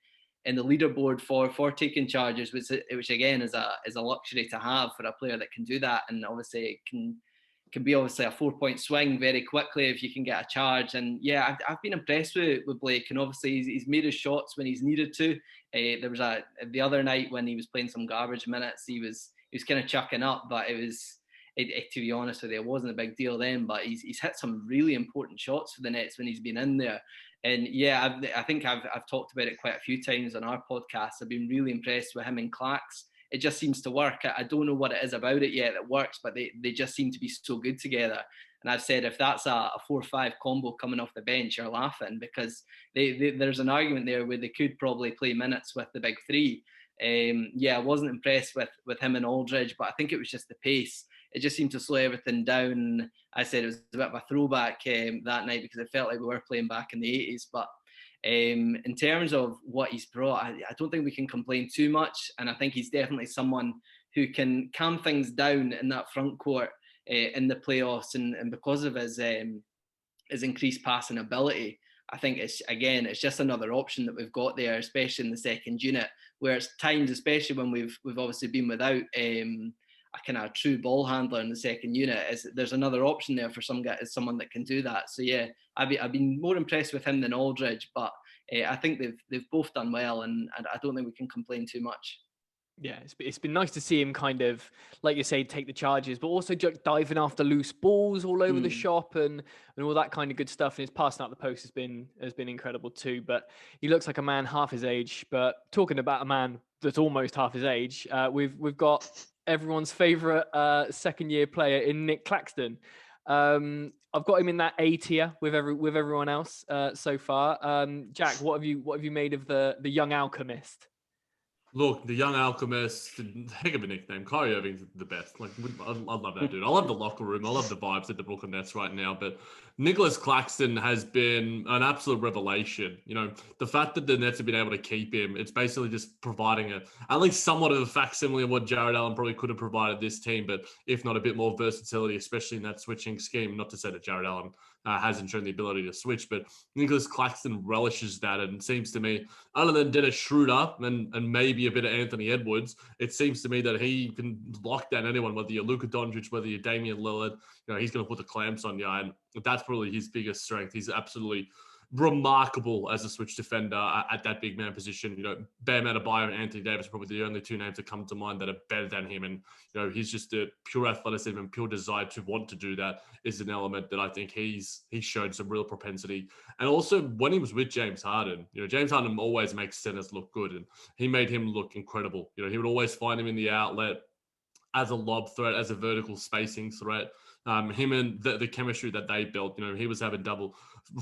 [SPEAKER 4] leaderboard for taking charges, which again is a luxury to have for a player that can do that. And obviously it can be obviously a 4-point swing very quickly if you can get a charge. And yeah, I've been impressed with Blake, and obviously he's made his shots when he's needed to. There was the other night when he was playing some garbage minutes, he was kind of chucking up, but to be honest with you, it wasn't a big deal then. But he's hit some really important shots for the Nets when he's been in there. And yeah, I think I've talked about it quite a few times on our podcast. I've been really impressed with him and Clax. It just seems to work. I don't know what it is about it yet that works, but they just seem to be so good together. And I've said, if that's a 4-5 combo coming off the bench, you're laughing, because there's an argument there where they could probably play minutes with the big three. Yeah, I wasn't impressed with him and Aldridge, but I think it was just the pace. It just seemed to slow everything down. I said it was a bit of a throwback that night, because it felt like we were playing back in the 80s. But in terms of what he's brought, I don't think we can complain too much. And I think he's definitely someone who can calm things down in that front court in the playoffs. And because of his increased passing ability, I think it's just another option that we've got there, especially in the second unit, where it's times, especially when we've obviously been without a kind of true ball handler in the second unit, there's another option there for someone that can do that. So yeah, I've been more impressed with him than Aldridge, but I think they've both done well, and I don't think we can complain too much.
[SPEAKER 1] Yeah, it's been nice to see him kind of, like you say, take the charges, but also diving after loose balls all over the shop and all that kind of good stuff. And his passing out the post has been incredible too. But he looks like a man half his age. But talking about a man that's almost half his age, we've got everyone's favorite second year player in Nick Claxton. I've got him in that A tier with everyone else so far. Jack, what have you made of the young alchemist?
[SPEAKER 2] Look, the young alchemist, heck of a nickname. Kyrie Irving's the best. Like, I love that dude. I love the locker room. I love the vibes at the Brooklyn Nets right now. But Nicholas Claxton has been an absolute revelation. The fact that the Nets have been able to keep him, it's basically just providing at least somewhat of a facsimile of what Jared Allen probably could have provided this team, but if not a bit more versatility, especially in that switching scheme. Not to say that Jared Allen hasn't shown the ability to switch, but Nicholas Claxton relishes that, and it seems to me, other than Dennis Schroeder and maybe a bit of Anthony Edwards, it seems to me that he can lock down anyone, whether you're Luka Doncic, whether you're Damian Lillard. He's going to put the clamps on you, and that's probably his biggest strength. He's absolutely remarkable as a switch defender at that big man position. Bam Adebayo and Anthony Davis are probably the only two names that come to mind that are better than him. And, he's just a pure athleticism and pure desire to want to do that is an element that I think he's showed some real propensity. And also when he was with James Harden, James Harden always makes centers look good, and he made him look incredible. He would always find him in the outlet as a lob threat, as a vertical spacing threat. Him and the chemistry that they built, he was having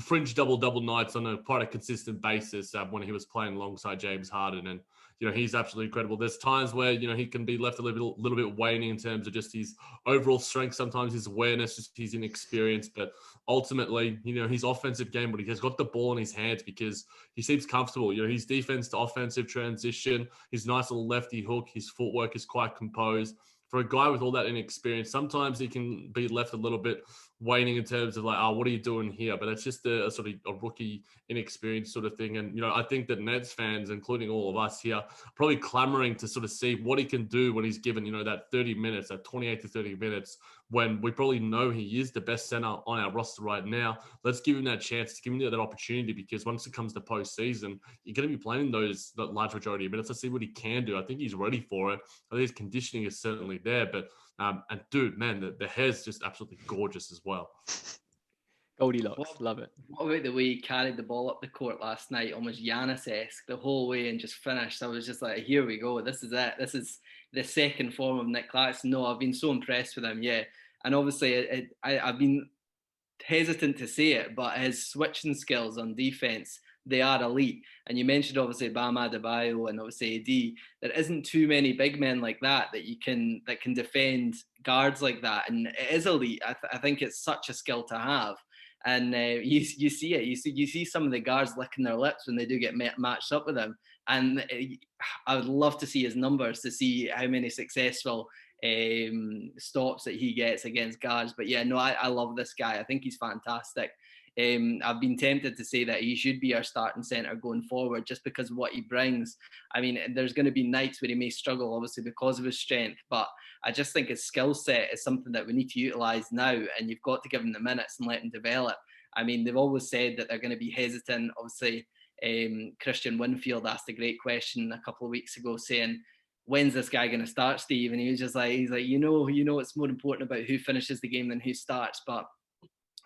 [SPEAKER 2] fringe double nights on quite a consistent basis when he was playing alongside James Harden. And, he's absolutely incredible. There's times where, he can be left a little bit waning in terms of just his overall strength, sometimes his awareness, just his inexperience. But ultimately, his offensive game, but he has got the ball in his hands because he seems comfortable. His defense to offensive transition, his nice little lefty hook, his footwork is quite composed. For a guy with all that inexperience, sometimes he can be left a little bit waning in terms of like, what are you doing here? But it's just a sort of a rookie inexperienced sort of thing. And, I think that Nets fans, including all of us here, probably clamoring to sort of see what he can do when he's given, that 30 minutes, that 28 to 30 minutes when we probably know he is the best center on our roster right now. Let's give him that chance, give him that opportunity, because once it comes to postseason, you're going to be playing the large majority of minutes. Let's see what he can do. I think he's ready for it. I think his conditioning is certainly there. But, and dude, man, the hair's just absolutely gorgeous as well.
[SPEAKER 1] Goldilocks, love it.
[SPEAKER 4] What about the way he carried the ball up the court last night, almost Giannis-esque the whole way, and just finished? I was just like, here we go. This is it. This is the second form of Nick Claxton. No, I've been so impressed with him, yeah. And obviously, I've been hesitant to say it, but his switching skills on defense, they are elite. And you mentioned obviously Bam Adebayo and obviously AD. There isn't too many big men like that can defend guards like that, and it is elite. I think it's such a skill to have. And you see it. You see some of the guards licking their lips when they do get matched up with him. And I would love to see his numbers to see how many successful stops that he gets against guards. But yeah, no, I love this guy. I think he's fantastic. I've been tempted to say that he should be our starting centre going forward just because of what he brings. I mean, there's going to be nights where he may struggle, obviously, because of his strength, but I just think his skill set is something that we need to utilise now, and you've got to give him the minutes and let him develop. I mean, they've always said that they're going to be hesitant. Obviously, Christian Winfield asked a great question a couple of weeks ago saying, when's this guy going to start, Steve? And he was just like, you know, it's more important about who finishes the game than who starts. But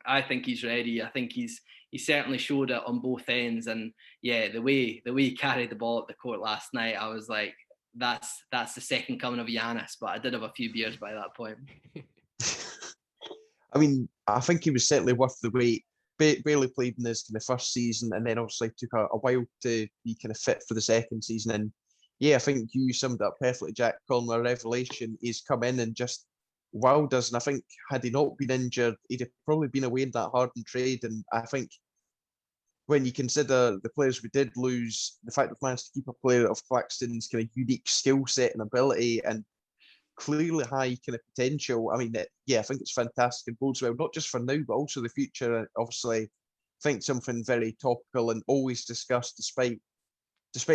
[SPEAKER 4] I think he's ready. I think he certainly showed it on both ends. And yeah, the way he carried the ball at the court last night, I was like, that's the second coming of Giannis. But I did have a few beers by that point.
[SPEAKER 3] I mean, I think he was certainly worth the wait. Barely played in his kind of first season, and then obviously took a while to be kind of fit for the second season. And yeah, I think you summed it up perfectly, Jack. Calling him a revelation. He's come in and just wowed us. And I think had he not been injured, he'd have probably been away in that Harden trade. And I think when you consider the players we did lose, the fact we've managed to keep a player of Claxton's kind of unique skill set and ability and clearly high kind of potential, I mean, yeah, I think it's fantastic and bodes well, not just for now, but also the future. And obviously, I think something very topical and always discussed, despite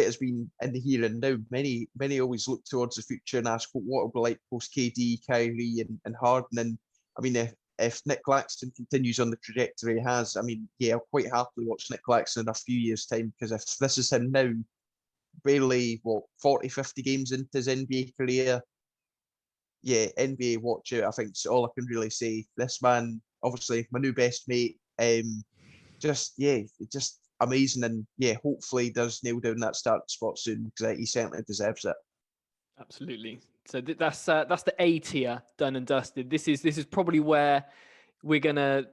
[SPEAKER 3] us being in the here and now. Many always look towards the future and ask what it'll be like post KD, Kyrie, and Harden. And I mean, if Nick Claxton continues on the trajectory he has, I mean, yeah, I'll quite happily watch Nick Claxton in a few years' time, because if this is him now, barely 40, 50 games into his NBA career, yeah, NBA watch it. I think it's all I can really say. This man, obviously, my new best mate, just amazing. And yeah, hopefully does nail down that starting spot soon, because he certainly deserves it.
[SPEAKER 1] Absolutely. So that's the A tier done and dusted. This is probably where we're gonna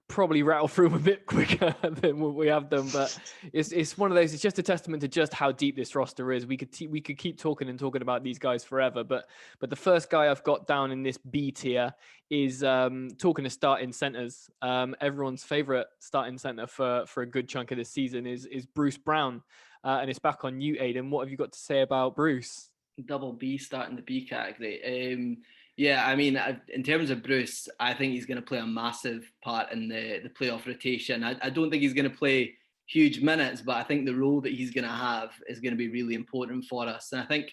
[SPEAKER 1] probably rattle through them a bit quicker than what we have done, but it's one of those. It's just a testament to just how deep this roster is. We could keep talking about these guys forever, but the first guy I've got down in this B tier is talking to starting centers. Everyone's favorite starting center for a good chunk of this season is Bruce Brown, and it's back on you, Aidan. What have you got to say about Bruce?
[SPEAKER 4] Double B starting the B category. Yeah, I mean, in terms of Bruce, I think he's going to play a massive part in the playoff rotation. I don't think he's going to play huge minutes, but I think the role that he's going to have is going to be really important for us. And I think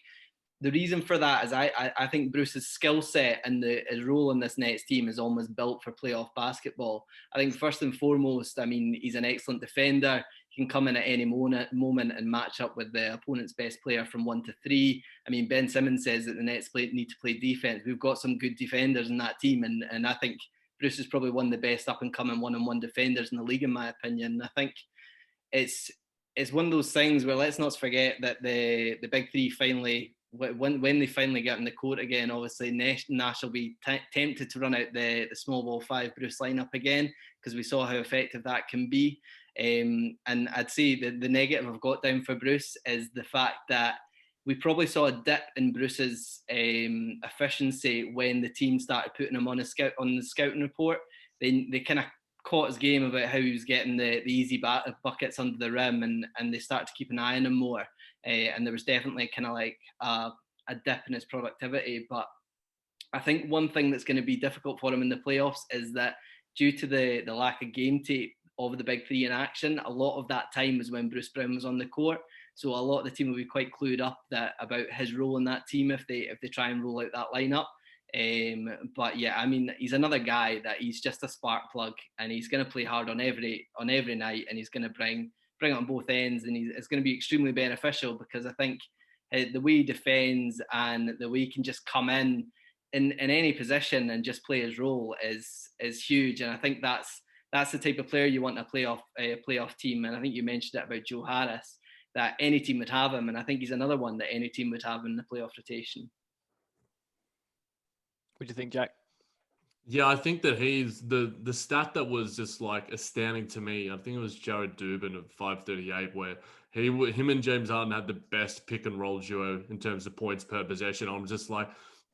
[SPEAKER 4] the reason for that is I think Bruce's skill set and his role in this Nets team is almost built for playoff basketball. I think first and foremost, I mean, he's an excellent defender. He can come in at any moment and match up with the opponent's best player from 1 to 3. I mean, Ben Simmons says that the Nets need to play defense. We've got some good defenders in that team, and I think Bruce is probably one of the best up-and-coming one-on-one defenders in the league, in my opinion. I think it's one of those things where let's not forget that the big three finally, when they finally get on the court again, obviously Nash will be tempted to run out the small ball 5 Bruce lineup again, because we saw how effective that can be. And I'd say the negative I've got down for Bruce is the fact that we probably saw a dip in Bruce's efficiency when the team started putting him on the scouting report. They kind of caught his game about how he was getting the easy buckets under the rim, and they started to keep an eye on him more. And there was definitely kind of like a dip in his productivity. But I think one thing that's going to be difficult for him in the playoffs is that due to the lack of game tape of the big three in action, a lot of that time was when Bruce Brown was on the court. So a lot of the team will be quite clued up about his role in that team if they try and roll out that lineup. But yeah, I mean, he's another guy that he's just a spark plug, and he's going to play hard on every night, and he's going to bring it on both ends, and it's going to be extremely beneficial, because I think the way he defends and the way he can just come in any position and just play his role is huge. And I think that's the type of player you want a playoff team. And I think you mentioned it about Joe Harris, that any team would have him, and I think he's another one that any team would have in the playoff rotation.
[SPEAKER 1] What do you think, Jack?
[SPEAKER 2] Yeah, I think that he's the stat that was just like astounding to me. I think it was Jared Dubin of 538, where him and James Harden had the best pick and roll duo in terms of points per possession. I'm just like,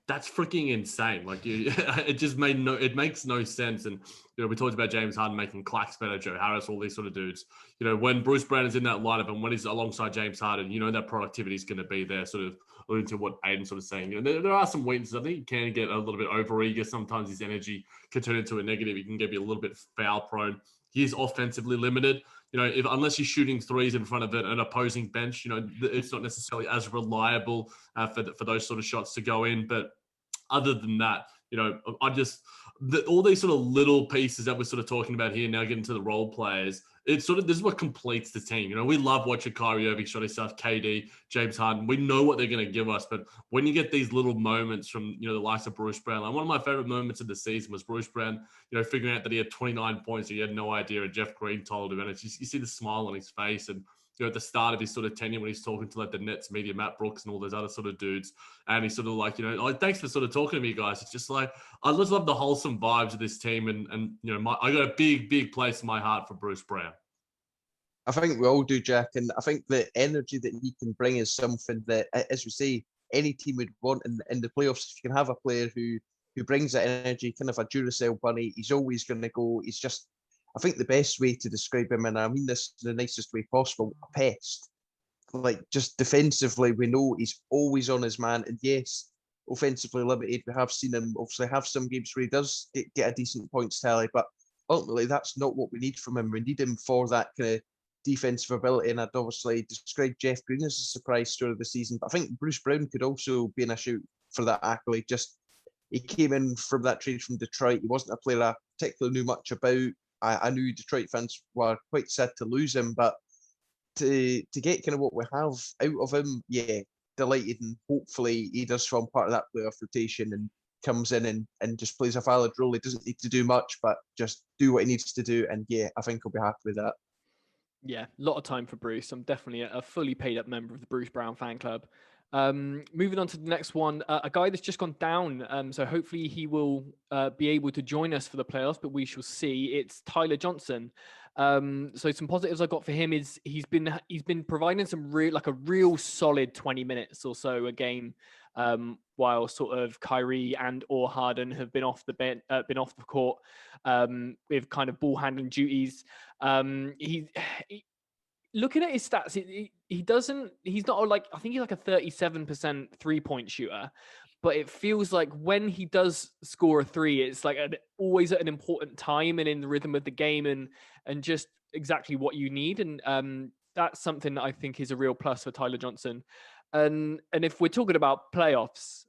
[SPEAKER 2] that's freaking insane. Like, it makes no sense. And we talked about James Harden making Clax better, Joe Harris, all these sort of dudes. When Bruce Brown is in that lineup and when he's alongside James Harden, that productivity is going to be there. Sort of alluding to what Aidan's sort of saying. There are some weaknesses. I think he can get a little bit overeager. Sometimes his energy can turn into a negative. He can get a little bit foul prone. He is offensively limited. Unless you're shooting threes in front of an opposing bench, it's not necessarily as reliable for those sort of shots to go in. But other than that, all these sort of little pieces that we're sort of talking about here, now getting to the role players, this is what completes the team. We love watching Kyrie Irving shot himself, KD, James Harden. We know what they're going to give us, but when you get these little moments from the likes of Bruce Brown, like one of my favorite moments of the season was Bruce Brown, figuring out that he had 29 points, he had no idea, and Jeff Green told him, and it's just, you see the smile on his face. And at the start of his sort of tenure, when he's talking to like the Nets media, Matt Brooks and all those other sort of dudes, and he's sort of like, thanks for sort of talking to me, guys. It's just like, I just love the wholesome vibes of this team, and I got a big place in my heart for Bruce Brown.
[SPEAKER 3] I think we all do, Jack, and I think the energy that he can bring is something that, as we say, any team would want in the playoffs. If you can have a player who brings that energy, kind of a Duracell bunny, he's always going to go. He's just, I think the best way to describe him, and I mean this in the nicest way possible, a pest. Like, just defensively, we know he's always on his man. And yes, offensively limited. We have seen him obviously have some games where he does get a decent points tally, but ultimately that's not what we need from him. We need him for that kind of defensive ability. And I'd obviously describe Jeff Green as a surprise story of the season, but I think Bruce Brown could also be in a shoot for that accolade. Just, he came in from that trade from Detroit. He wasn't a player I particularly knew much about. I knew Detroit fans were quite sad to lose him, but to get kind of what we have out of him, yeah, delighted, and hopefully he does form part of that playoff rotation and comes in and just plays a valid role. He doesn't need to do much, but just do what he needs to do, and yeah, I think he'll be happy with that.
[SPEAKER 1] Yeah, a lot of time for Bruce. I'm definitely a fully paid up member of the Bruce Brown fan club. Moving on to the next one, a guy that's just gone down. So hopefully he will be able to join us for the playoffs, but we shall see. It's Tyler Johnson. So some positives I got for him is he's been providing some real solid 20 minutes or so a game, while sort of Kyrie and or Harden have been off the court, with kind of ball handling duties. He looking at his stats, he's not like, I think he's like a 37% 3-point shooter, but it feels like when he does score a three, it's like always at an important time and in the rhythm of the game, and just exactly what you need. And that's something that I think is a real plus for Tyler Johnson. And if we're talking about playoffs,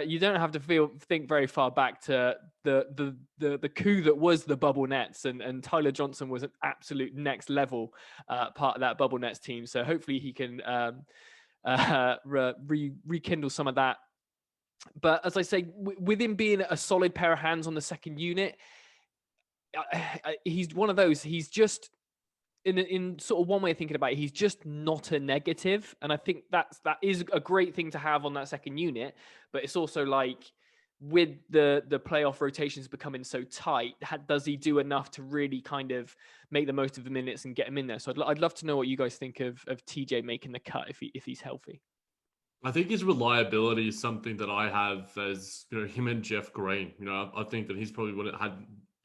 [SPEAKER 1] you don't have to think very far back to the coup that was the Bubble Nets, and Tyler Johnson was an absolute next level part of that Bubble Nets team. So hopefully he can rekindle some of that. But as I say, with him being a solid pair of hands on the second unit, he's one of those. He's just in sort of one way of thinking about it, he's just not a negative. And I think that is a great thing to have on that second unit. But it's also like, with the playoff rotations becoming so tight, does he do enough to really kind of make the most of the minutes and get him in there? So I'd love to know what you guys think of TJ making the cut if he's healthy.
[SPEAKER 2] I think his reliability is something that I have as him and Jeff Green. I think that he's probably had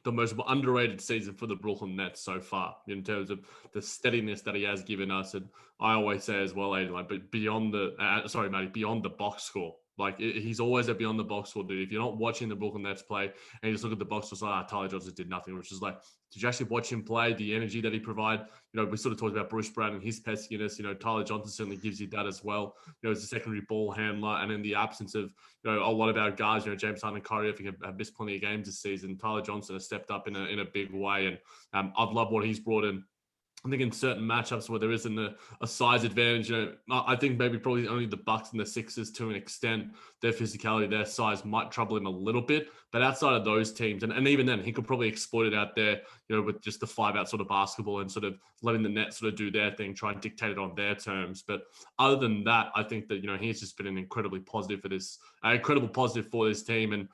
[SPEAKER 2] the most underrated season for the Brooklyn Nets so far in terms of the steadiness that he has given us. And I always say as well, Aidan, but beyond the box score, Like, he's always a beyond the box score dude. If you're not watching the Brooklyn Nets play and you just look at the box score, it's like, Tyler Johnson did nothing, which is like, did you actually watch him play? The energy that he provide? We sort of talked about Bruce Brown and his peskiness. Tyler Johnson certainly gives you that as well. As a secondary ball handler, and in the absence of a lot of our guys, James Harden and Kyrie Irving have missed plenty of games this season. Tyler Johnson has stepped up in a big way, and I've loved what he's brought in. I think in certain matchups where there isn't a size advantage, I think maybe probably only the Bucks and the Sixers, to an extent, their physicality, their size might trouble him a little bit. But outside of those teams, and even then, he could probably exploit it out there, with just the 5-out sort of basketball and sort of letting the Nets sort of do their thing, try and dictate it on their terms. But other than that, I think that, he's just been an incredibly positive for this, incredible positive for this team. And,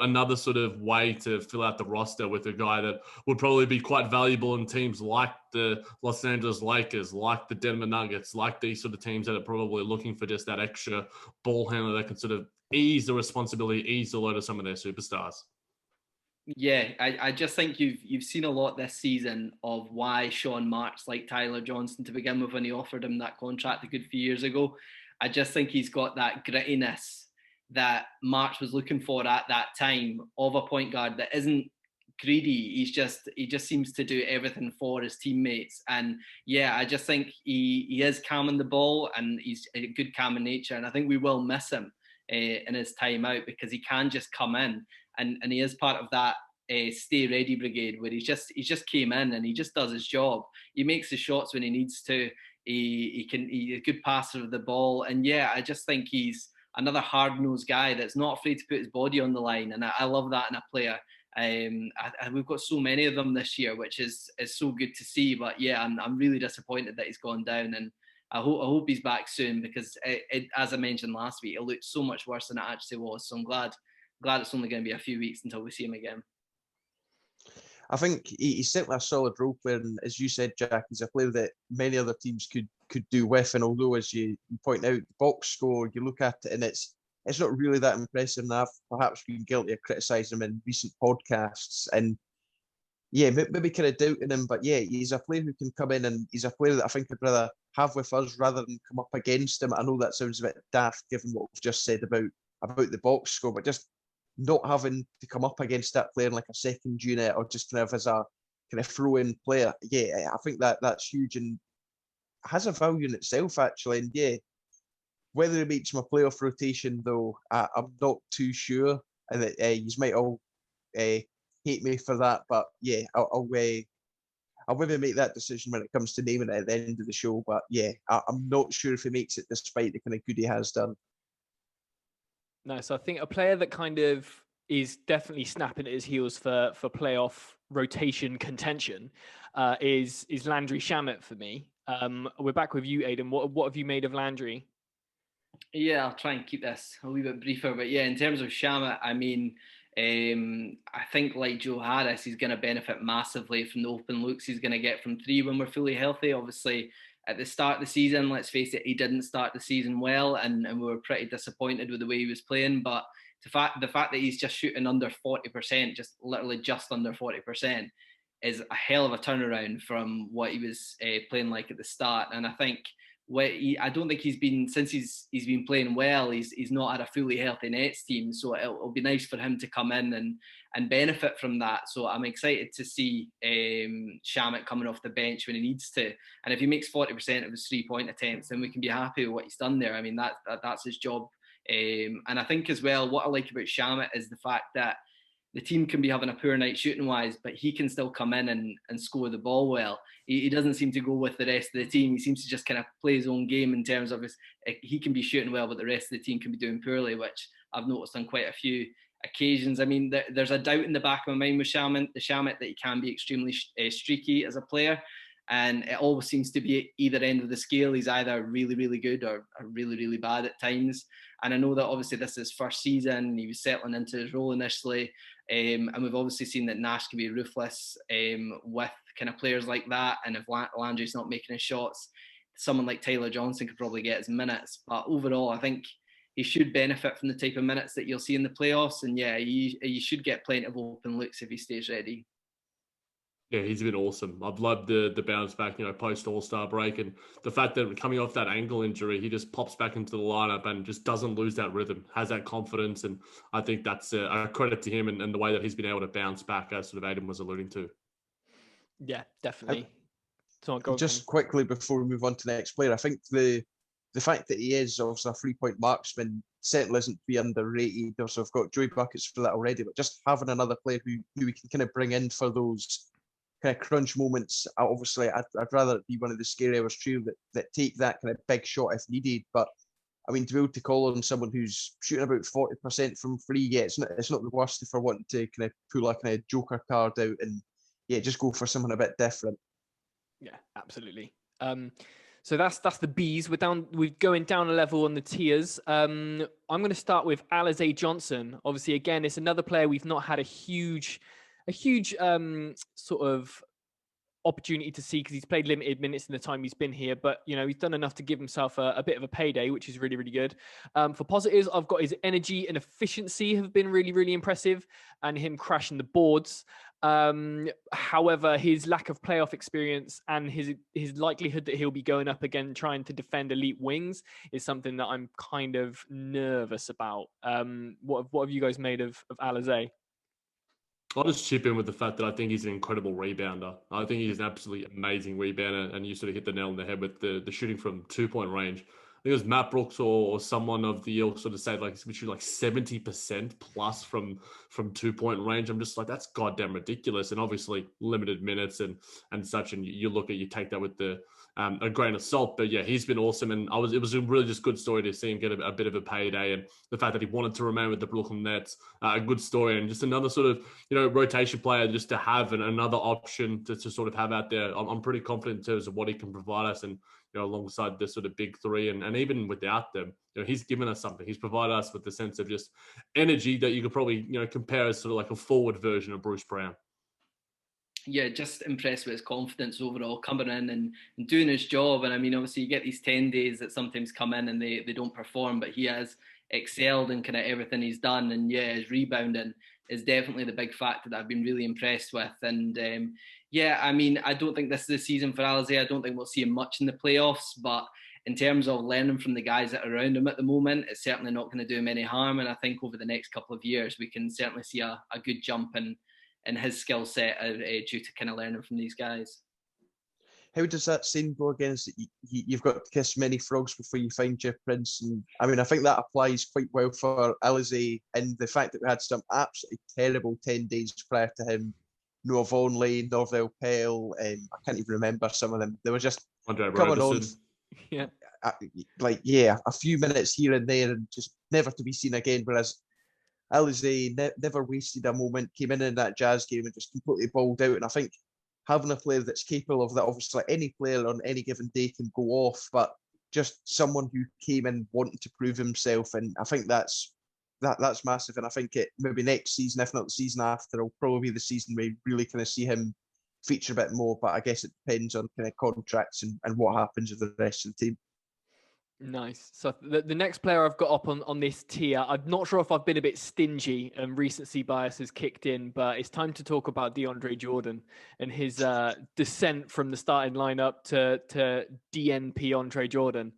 [SPEAKER 2] another sort of way to fill out the roster with a guy that would probably be quite valuable in teams like the Los Angeles Lakers, like the Denver Nuggets, like these sort of teams that are probably looking for just that extra ball handler that can sort of ease the responsibility, ease the load of some of their superstars.
[SPEAKER 4] Yeah, I just think you've seen a lot this season of why Sean Marks like Tyler Johnson to begin with when he offered him that contract a good few years ago. I just think he's got that grittiness that Marks was looking for at that time of a point guard that isn't greedy. He just seems to do everything for his teammates. And yeah, I just think he is calm in the ball, and he's a good calm in nature. And I think we will miss him in his time out, because he can just come in and he is part of that stay ready brigade where he just came in and he just does his job. He makes the shots when he needs to. He's a good passer of the ball. And yeah, I just think he's another hard-nosed guy that's not afraid to put his body on the line. And I love that in a player. We've got so many of them this year, which is so good to see. But yeah, I'm really disappointed that he's gone down, and I hope he's back soon, because as I mentioned last week, it looked so much worse than it actually was. So I'm glad it's only going to be a few weeks until we see him again.
[SPEAKER 3] I think he's certainly a solid role player, and as you said, Jack, he's a player that many other teams could do with. And although, as you point out, the box score, you look at it and it's not really that impressive. And I've perhaps been guilty of criticising him in recent podcasts, and yeah, maybe kind of doubting him. But yeah, he's a player who can come in, and he's a player that I think I'd rather have with us rather than come up against him. I know that sounds a bit daft given what we've just said about the box score, but just not having to come up against that player in like a second unit, or just kind of as a kind of throw-in player. Yeah, I think that's huge and has a value in itself, actually. And yeah, whether it makes my playoff rotation, though, I'm not too sure. And you might all hate me for that, but yeah, I'll maybe make that decision when it comes to naming it at the end of the show. But yeah, I'm not sure if he makes it, despite the kind of good he has done.
[SPEAKER 1] No, so I think a player that kind of is definitely snapping at his heels for playoff rotation contention is Landry Shamet for me. We're back with you, Aidan. What have you made of Landry?
[SPEAKER 4] Yeah, I'll try and keep this a wee bit briefer. But yeah, in terms of Shamet, I mean, I think like Joe Harris, he's going to benefit massively from the open looks he's going to get from three when we're fully healthy. Obviously, at the start of the season, let's face it, he didn't start the season well, and we were pretty disappointed with the way he was playing. But the fact that he's just shooting under 40%, just literally just under 40%, is a hell of a turnaround from what he was playing like at the start. And I think I don't think he's been, since he's been playing well, he's not had a fully healthy Nets team. So it'll be nice for him to come in and benefit from that. So I'm excited to see Shamet coming off the bench when he needs to. And if he makes 40% of his 3-point attempts, then we can be happy with what he's done there. I mean, that's his job. And I think as well, what I like about Shamet is the fact that the team can be having a poor night shooting wise, but he can still come in and score the ball well. He doesn't seem to go with the rest of the team. He seems to just kind of play his own game in terms of he can be shooting well, but the rest of the team can be doing poorly, which I've noticed on quite a few occasions. I mean, there's a doubt in the back of my mind with Shamet that he can be extremely streaky as a player. And it always seems to be either end of the scale. He's either really, really good or really, really bad at times. And I know that obviously this is his first season. He was settling into his role initially. And we've obviously seen that Nash can be ruthless with kind of players like that. And if Landry's not making his shots, someone like Tyler Johnson could probably get his minutes. But overall, I think he should benefit from the type of minutes that you'll see in the playoffs. And yeah, you should get plenty of open looks if he stays ready.
[SPEAKER 2] Yeah, he's been awesome. I've loved the bounce back, post All-Star break, and the fact that coming off that ankle injury, he just pops back into the lineup and just doesn't lose that rhythm, has that confidence, and I think that's a credit to him and the way that he's been able to bounce back, as sort of Aidan was alluding to.
[SPEAKER 1] Yeah,
[SPEAKER 3] I,
[SPEAKER 1] definitely. So go on,
[SPEAKER 3] just
[SPEAKER 1] Cammy.
[SPEAKER 3] quickly before we move on to the next player, I think the fact that he is also a 3-point marksman certainly isn't to be underrated. Also, I've got Joey buckets for that already, but just having another player who we can kind of bring in for those kind of crunch moments. Obviously, I'd rather it be one of the scary hours too that take that kind of big shot if needed. But I mean, to be able to call on someone who's shooting about 40% from free, yeah, it's not the worst if I want to kind of pull a kind of joker card out and yeah, just go for someone a bit different.
[SPEAKER 1] Yeah, absolutely. So that's the Bs. We're going down a level on the tiers. I'm going to start with Alize Johnson. Obviously, again, it's another player we've not had a huge sort of opportunity to see because he's played limited minutes in the time he's been here, but he's done enough to give himself a bit of a payday, which is really, really good. For positives, I've got his energy and efficiency have been really, really impressive, and him crashing the boards. However, his lack of playoff experience and his likelihood that he'll be going up again trying to defend elite wings is something that I'm kind of nervous about. What have you guys made of Alize?
[SPEAKER 2] I'll just chip in with the fact that I think he's an incredible rebounder. I think he's an absolutely amazing rebounder, and you sort of hit the nail on the head with the shooting from 2-point range. I think it was Matt Brooks or someone of the ilk sort of said like we shoot like 70% plus from 2-point range. I'm just like, that's goddamn ridiculous. And obviously limited minutes and such. And you take that with a grain of salt. But yeah, he's been awesome, and it was a really just good story to see him get a bit of a payday, and the fact that he wanted to remain with the Brooklyn Nets, a good story, and just another sort of rotation player just to have another option to sort of have out there. I'm pretty confident in terms of what he can provide us, and alongside the sort of big three, and even without them, he's given us something. He's provided us with the sense of just energy that you could probably compare as sort of like a forward version of Bruce Brown.
[SPEAKER 4] Yeah, just impressed with his confidence overall, coming in and doing his job. And I mean, obviously, you get these 10 days that sometimes come in and they don't perform, but he has excelled in kind of everything he's done. And yeah, his rebounding is definitely the big factor that I've been really impressed with. And yeah, I mean, I don't think this is the season for Alize. I don't think we'll see him much in the playoffs, but in terms of learning from the guys that are around him at the moment, it's certainly not going to do him any harm. And I think over the next couple of years, we can certainly see a good jump in his skill set due to kind of learning from these guys.
[SPEAKER 3] How does that saying go again? Is that you've got to kiss many frogs before you find your prince? And I mean, I think that applies quite well for Alize, and the fact that we had some absolutely terrible 10 days prior to him. Noah Vonleh, Norvell Pell, I can't even remember some of them. They were just
[SPEAKER 2] Andre
[SPEAKER 3] coming on.
[SPEAKER 2] Yeah.
[SPEAKER 3] A few minutes here and there and just never to be seen again. Whereas Alize never wasted a moment, came in that Jazz game and just completely balled out. And I think having a player that's capable of that, obviously any player on any given day can go off, but just someone who came in wanting to prove himself. And I think that's massive. And I think it maybe next season, if not the season after, will probably be the season where you really kind of see him feature a bit more. But I guess it depends on kind of contracts and what happens with the rest of the team.
[SPEAKER 1] Nice. So the next player I've got up on this tier, I'm not sure if I've been a bit stingy and recency bias has kicked in, but it's time to talk about Deandre Jordan and his descent from the starting lineup to DNP Andre Jordan.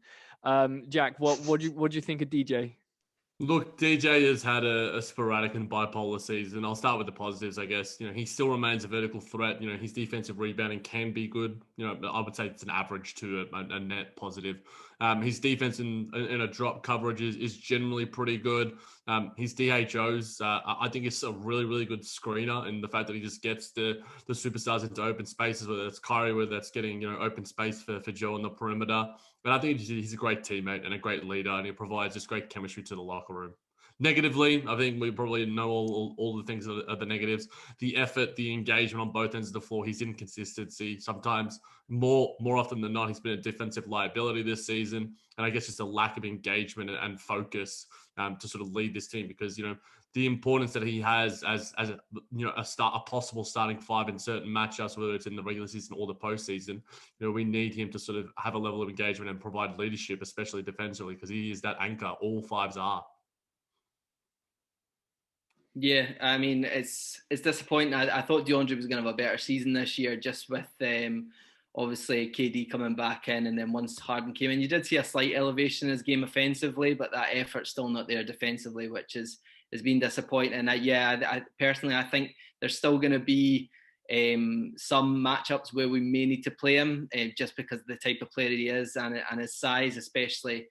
[SPEAKER 1] Jack, what do you think of DJ?
[SPEAKER 2] Look, DJ has had a sporadic and bipolar season. I'll start with the positives, I guess. He still remains a vertical threat. His defensive rebounding can be good. I would say it's an average to a net positive. His defense in a drop coverage is generally pretty good. His DHOs, I think it's a really, really good screener in the fact that he just gets the superstars into open spaces, whether it's Kyrie, whether that's getting open space for Joe on the perimeter. But I think he's a great teammate and a great leader, and he provides just great chemistry to the locker room. Negatively, I think we probably know all the things are the negatives. The effort, the engagement on both ends of the floor, his inconsistency. Sometimes, more often than not, he's been a defensive liability this season. And I guess just a lack of engagement and focus to sort of lead this team, because, the importance that he has as a possible starting five in certain matchups, whether it's in the regular season or the postseason, we need him to sort of have a level of engagement and provide leadership, especially defensively, because he is that anchor. All fives are.
[SPEAKER 4] Yeah, I mean, it's disappointing. I thought DeAndre was going to have a better season this year, just with obviously KD coming back in, and then once Harden came in, you did see a slight elevation in his game offensively, but that effort's still not there defensively, which has been disappointing. And I personally, I think there's still going to be some matchups where we may need to play him, just because of the type of player he is and his size, especially.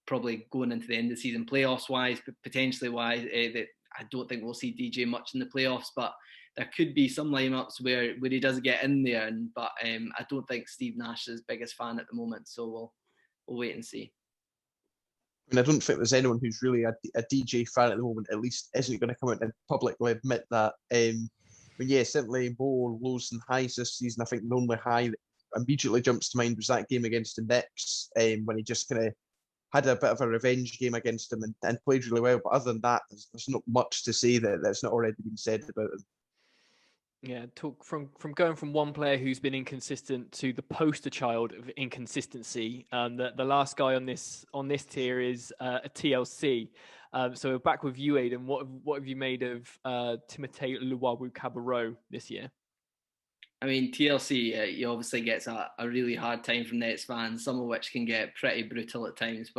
[SPEAKER 4] Probably going into the end of the season playoffs wise, but potentially wise, that I don't think we'll see DJ much in the playoffs, but there could be some lineups where he does get in there. But I don't think Steve Nash is his biggest fan at the moment, so we'll wait and see.
[SPEAKER 3] I mean, I don't think there's anyone who's really a DJ fan at the moment, at least isn't going to come out and publicly admit that. But yeah, certainly more lows than highs this season. I think the only high that immediately jumps to mind was that game against the Knicks, when he just kind of had a bit of a revenge game against them and played really well. But other than that, there's not much to say that's not already been said about him.
[SPEAKER 1] Yeah, talk from going from one player who's been inconsistent to the poster child of inconsistency. The last guy on this tier is a TLC. So we're back with you, Aidan. What have you made of Timothé Luwawu-Cabarrot this year?
[SPEAKER 4] I mean, TLC, he obviously gets a really hard time from Nets fans, some of which can get pretty brutal at times.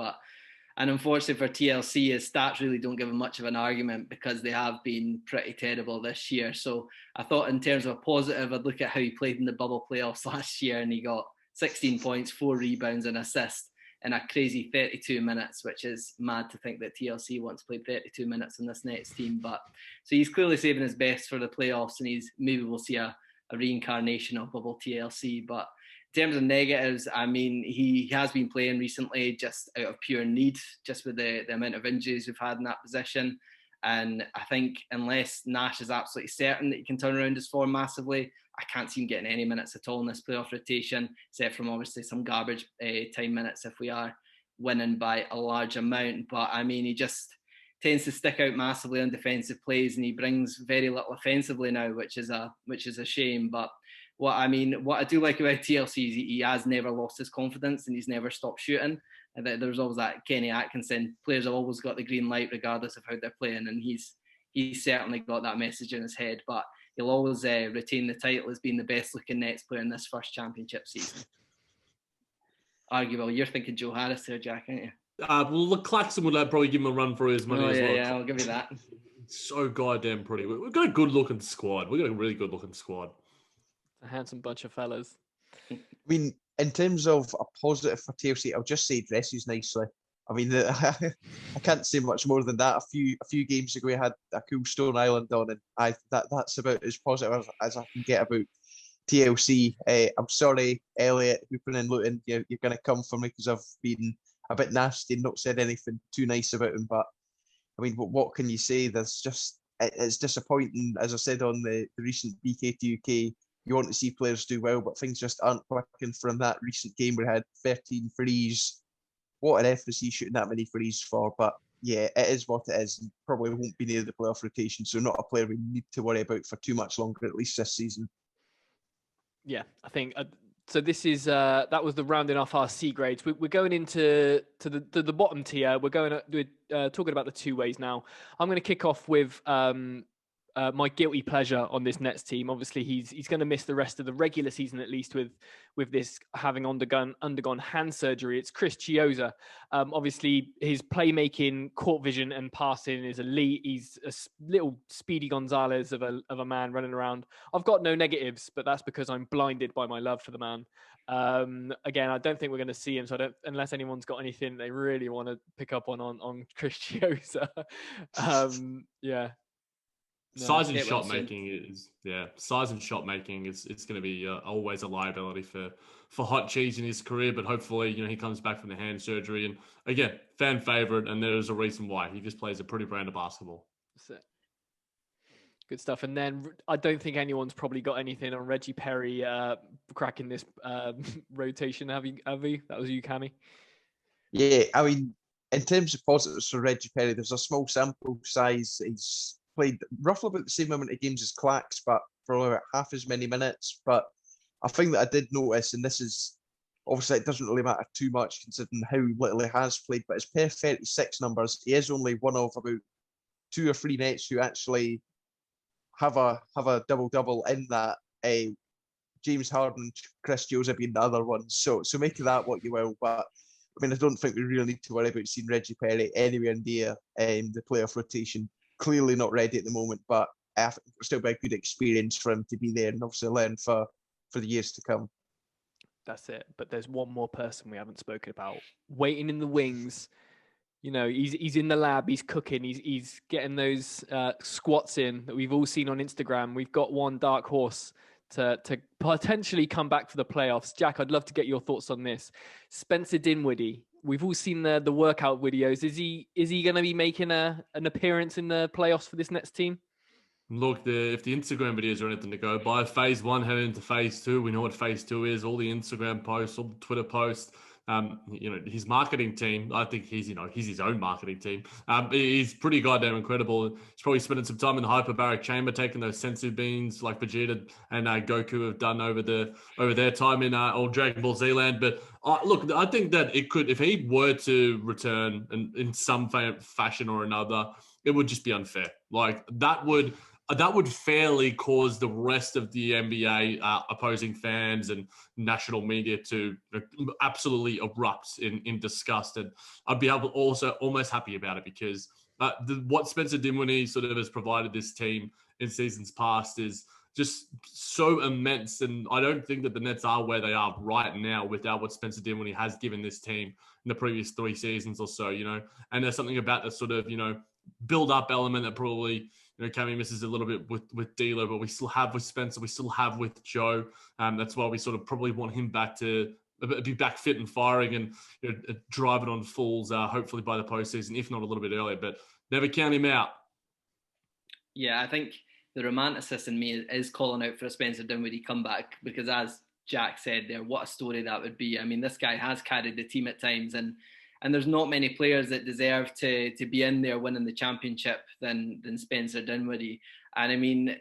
[SPEAKER 4] And unfortunately for TLC, his stats really don't give him much of an argument because they have been pretty terrible this year. So I thought in terms of a positive, I'd look at how he played in the bubble playoffs last year, and he got 16 points, 4 rebounds and assists in a crazy 32 minutes, which is mad to think that TLC once played 32 minutes in this Nets team. But so he's clearly saving his best for the playoffs, and maybe we'll see a reincarnation of bubble TLC. But in terms of negatives, I mean, he has been playing recently just out of pure need, just with the amount of injuries we've had in that position. And I think unless Nash is absolutely certain that he can turn around his form massively, I can't see him getting any minutes at all in this playoff rotation, except from obviously some garbage time minutes if we are winning by a large amount. But I mean, he just tends to stick out massively on defensive plays, and he brings very little offensively now, which is a shame. But what I do like about TLC is he has never lost his confidence, and he's never stopped shooting. And there's always that Kenny Atkinson. Players have always got the green light regardless of how they're playing, and he's certainly got that message in his head. But he'll always retain the title as being the best looking Nets player in this first championship season. Arguable. You're thinking Joe Harris there, Jack, aren't you?
[SPEAKER 2] Well, look, Claxton would probably give him a run for his money as well.
[SPEAKER 4] Yeah, I'll give you that.
[SPEAKER 2] So goddamn pretty. We've got a good-looking squad. We've got a really good-looking squad.
[SPEAKER 1] A handsome bunch of fellas.
[SPEAKER 3] I mean, in terms of a positive for TLC, I'll just say he dresses nicely. I mean, I can't say much more than that. A few games ago, we had a cool Stone Island on, and that's about as positive as I can get about TLC. I'm sorry, Elliot, Hoopin and Luton, you're going to come for me because I've been a bit nasty and not said anything too nice about him. But I mean, what can you say? It's disappointing. As I said on the recent BK2UK, you want to see players do well, but things just aren't clicking from that recent game where he had 13 threes. What on earth was he shooting that many threes for? But yeah, it is what it is, and probably won't be near the playoff rotation, so not a player we need to worry about for too much longer, at least this season.
[SPEAKER 1] Yeah, I think so. This is that was the rounding off our C grades. We're going into the bottom tier. We're talking about the two ways now. I'm going to kick off with my guilty pleasure on this Nets team. Obviously, he's going to miss the rest of the regular season, at least with this having undergone hand surgery. It's Chris Chiozza. Obviously, his playmaking, court vision, and passing is elite. He's a little Speedy Gonzalez of a man running around. I've got no negatives, but that's because I'm blinded by my love for the man. Again, I don't think we're going to see him, so unless anyone's got anything they really want to pick up on Chris Chiozza. Yeah. No,
[SPEAKER 2] size and shot making is it's going to be always a liability for Hot Cheese in his career, but hopefully he comes back from the hand surgery, and again, fan favorite, and there's a reason why. He just plays a pretty brand of basketball.
[SPEAKER 1] That's it. Good stuff. And then I don't think anyone's probably got anything on Reggie Perry cracking this rotation. Have you? That was you, Cammy?
[SPEAKER 3] Yeah, I mean, in terms of positives for Reggie Perry, there's a small sample size. He's played roughly about the same amount of games as Clax, but for about half as many minutes. But a thing that I did notice, and this is obviously it doesn't really matter too much considering how little he has played, but his per 36 numbers, he is only one of about 2 or 3 Nets who actually have a double-double in that. James Harden, Chris Joseph being the other ones. So make of that what you will. But I mean, I don't think we really need to worry about seeing Reggie Perry anywhere near the playoff rotation. Clearly not ready at the moment, but I think it'll still be a good experience for him to be there and obviously learn for the years to come.
[SPEAKER 1] That's it. But there's one more person we haven't spoken about, waiting in the wings. You know, he's in the lab, he's cooking, he's getting those squats in that we've all seen on Instagram. We've got one dark horse to potentially come back for the playoffs. Jack, I'd love to get your thoughts on this. Spencer Dinwiddie. We've all seen the workout videos. Is he going to be making an appearance in the playoffs for this Nets team?
[SPEAKER 2] Look, if the Instagram videos are anything to go by, phase 1 heading into phase 2, we know what phase 2 is. All the Instagram posts, all the Twitter posts. His marketing team, I think he's his own marketing team. He's pretty goddamn incredible. He's probably spending some time in the hyperbaric chamber, taking those sensu beans like Vegeta and Goku have done over their time in old Dragon Ball Z land. But look, I think that it could, if he were to return in some fashion or another, it would just be unfair. Like that would fairly cause the rest of the NBA opposing fans and national media to absolutely erupt in disgust. And I'd be also almost happy about it because what Spencer Dinwiddie sort of has provided this team in seasons past is just so immense. And I don't think that the Nets are where they are right now without what Spencer Dinwiddie has given this team in the previous 3 seasons or so, And there's something about the sort of, build-up element that probably Cammy misses a little bit with D'Lo, but we still have with Spencer, we still have with Joe. That's why we sort of probably want him back to be back fit and firing and driving on fulls, hopefully by the postseason, if not a little bit earlier. But never count him out.
[SPEAKER 4] Yeah, I think the romanticist in me is calling out for a Spencer Dinwiddie comeback because, as Jack said there, what a story that would be. I mean, this guy has carried the team at times, and there's not many players that deserve to be in there winning the championship than Spencer Dinwiddie. And I mean,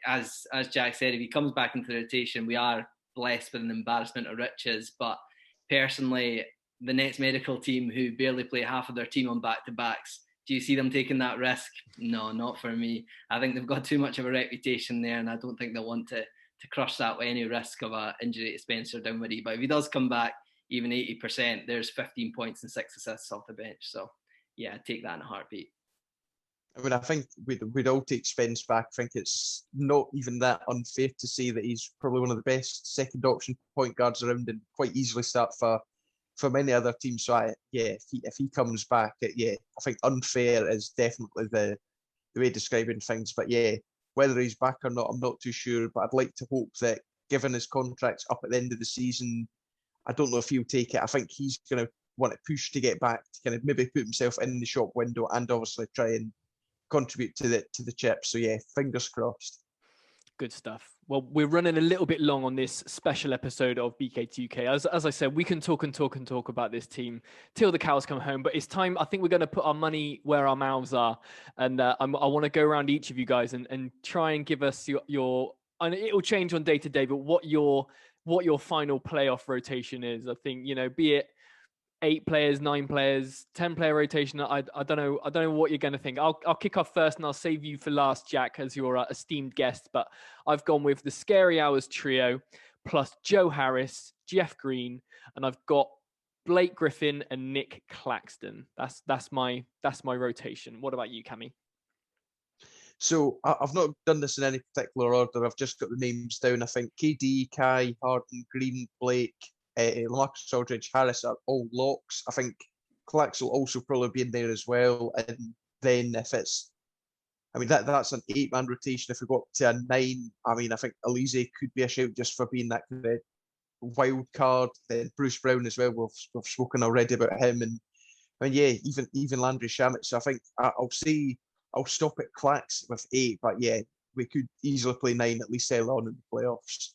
[SPEAKER 4] as Jack said, if he comes back into the rotation, we are blessed with an embarrassment of riches. But personally, the Nets medical team, who barely play half of their team on back-to-backs, do you see them taking that risk? No, not for me. I think they've got too much of a reputation there, and I don't think they'll want to crush that with any risk of an injury to Spencer Dinwiddie. But if he does come back, even 80%, there's 15 points and 6 assists off the bench. So, yeah, take that in a heartbeat.
[SPEAKER 3] I mean, I think we'd all take Spence back. I think it's not even that unfair to say that he's probably one of the best second option point guards around and quite easily start for many other teams. So, if he comes back, I think unfair is definitely the way of describing things. But, whether he's back or not, I'm not too sure. But I'd like to hope that given his contract's up at the end of the season, I don't know if he'll take it. I think he's going to want to push to get back to kind of maybe put himself in the shop window and obviously try and contribute to the chip. So fingers crossed.
[SPEAKER 1] Good stuff. Well, we're running a little bit long on this special episode of BK2K. As I said, we can talk about this team till the cows come home. But it's time. I think we're going to put our money where our mouths are, and I want to go around each of you guys and try and give us your. And it will change on day to day, but what your final playoff rotation is. I think, be it 8 players, 9 players, 10-player rotation. I don't know what you're going to think. I'll kick off first and I'll save you for last, Jack, as your esteemed guest. But I've gone with the Scary Hours trio plus Joe Harris, Jeff Green, and I've got Blake Griffin and Nick Claxton. That's my rotation. What about you, Cammy?
[SPEAKER 3] So I've not done this in any particular order. I've just got the names down. I think KD, Kai, Harden, Green, Blake, Lamarcus Aldridge, Harris are all locks. I think Clax will also probably be in there as well. And then if it's, that's an 8-man rotation. If we go up to a 9, I think Alize could be a shout just for being that kind of wild card. Then Bruce Brown as well. We've spoken already about him. And even Landry Shamet. So I think I'll stop at Clax with 8, but we could easily play 9 at least early on in the playoffs.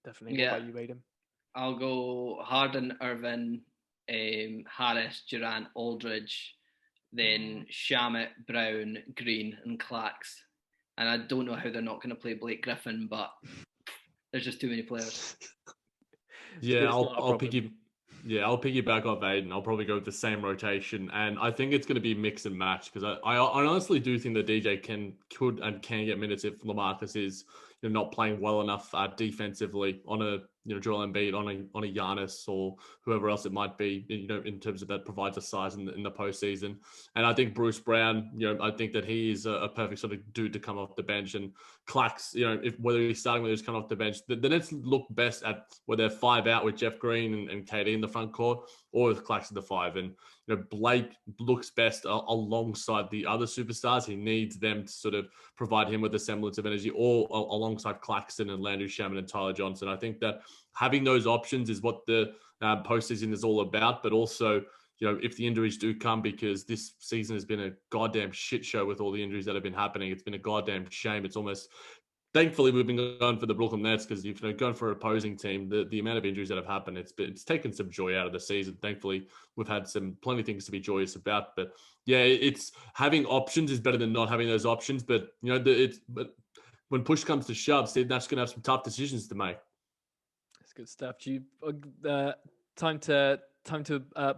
[SPEAKER 1] Definitely. What about you, Aidan?
[SPEAKER 4] I'll go Harden, Irving, Harris, Durant, Aldridge, then Shamet, Brown, Green, and Clax. And I don't know how they're not going to play Blake Griffin, but there's just too many players.
[SPEAKER 2] Yeah, I'll Yeah, I'll piggyback off Aidan. I'll probably go with the same rotation, and I think it's going to be mix and match because I honestly do think that DJ could and can get minutes if Lamarcus is not playing well enough defensively on a Joel Embiid, on a Giannis or whoever else it might be, in terms of that provides a size in the postseason. And I think Bruce Brown, I think that he is a perfect sort of dude to come off the bench. And Clax, whether he's starting or he's coming off the bench, the Nets look best at where they're 5 out with Jeff Green and KD in the front court, or with Clax at the 5. And Blake looks best alongside the other superstars. He needs them to sort of provide him with a semblance of energy, or alongside Claxton and Landry Shaman and Tyler Johnson. I think that having those options is what the postseason is all about. But also, if the injuries do come, because this season has been a goddamn shit show with all the injuries that have been happening. It's been a goddamn shame. It's almost... Thankfully, we've been going for the Brooklyn Nets because if you're going for an opposing team, the amount of injuries that have happened, it's taken some joy out of the season. Thankfully, we've had plenty of things to be joyous about. But yeah, it's having options is better than not having those options. But but when push comes to shove, Steve Nash's going to have some tough decisions to make.
[SPEAKER 1] That's good stuff. Do you time to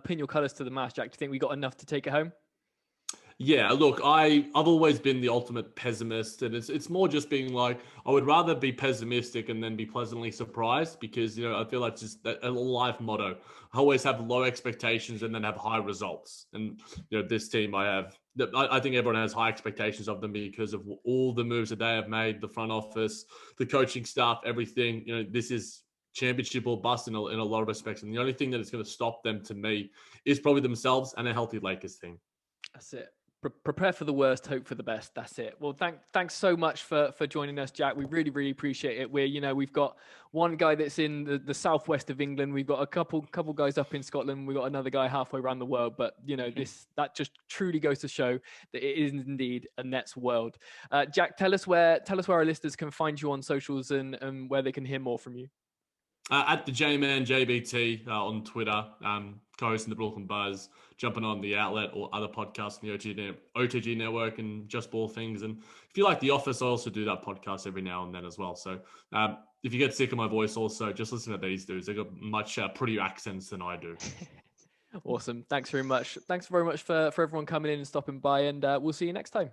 [SPEAKER 1] pin your colours to the mast, Jack? Do you think we got enough to take it home?
[SPEAKER 2] Yeah, look, I've always been the ultimate pessimist, and it's more just being like, I would rather be pessimistic and then be pleasantly surprised, because I feel like it's just a life motto. I always have low expectations and then have high results. And this team, I think everyone has high expectations of them because of all the moves that they have made, the front office, the coaching staff, everything. This is championship or bust in a lot of respects, and the only thing that is going to stop them, to me, is probably themselves and a healthy Lakers team.
[SPEAKER 1] That's it. Prepare for the worst, hope for the best. That's it. Well, thanks so much for joining us, Jack. We really, really appreciate it. We've got one guy that's in the southwest of England. We've got a couple guys up in Scotland. We've got another guy halfway around the world. But that just truly goes to show that it is indeed a Nets world. Jack, tell us where our listeners can find you on socials and where they can hear more from you.
[SPEAKER 2] At the J-Man JBT on Twitter, co-hosting the Brooklyn Buzz, jumping on the Outlet or other podcasts in the OTG network and Just Ball Things. And if you like The Office, I also do that podcast every now and then as well. So if you get sick of my voice also, just listen to these dudes. They've got much prettier accents than I do.
[SPEAKER 1] Awesome. Thanks very much. Thanks very much for everyone coming in and stopping by, and we'll see you next time.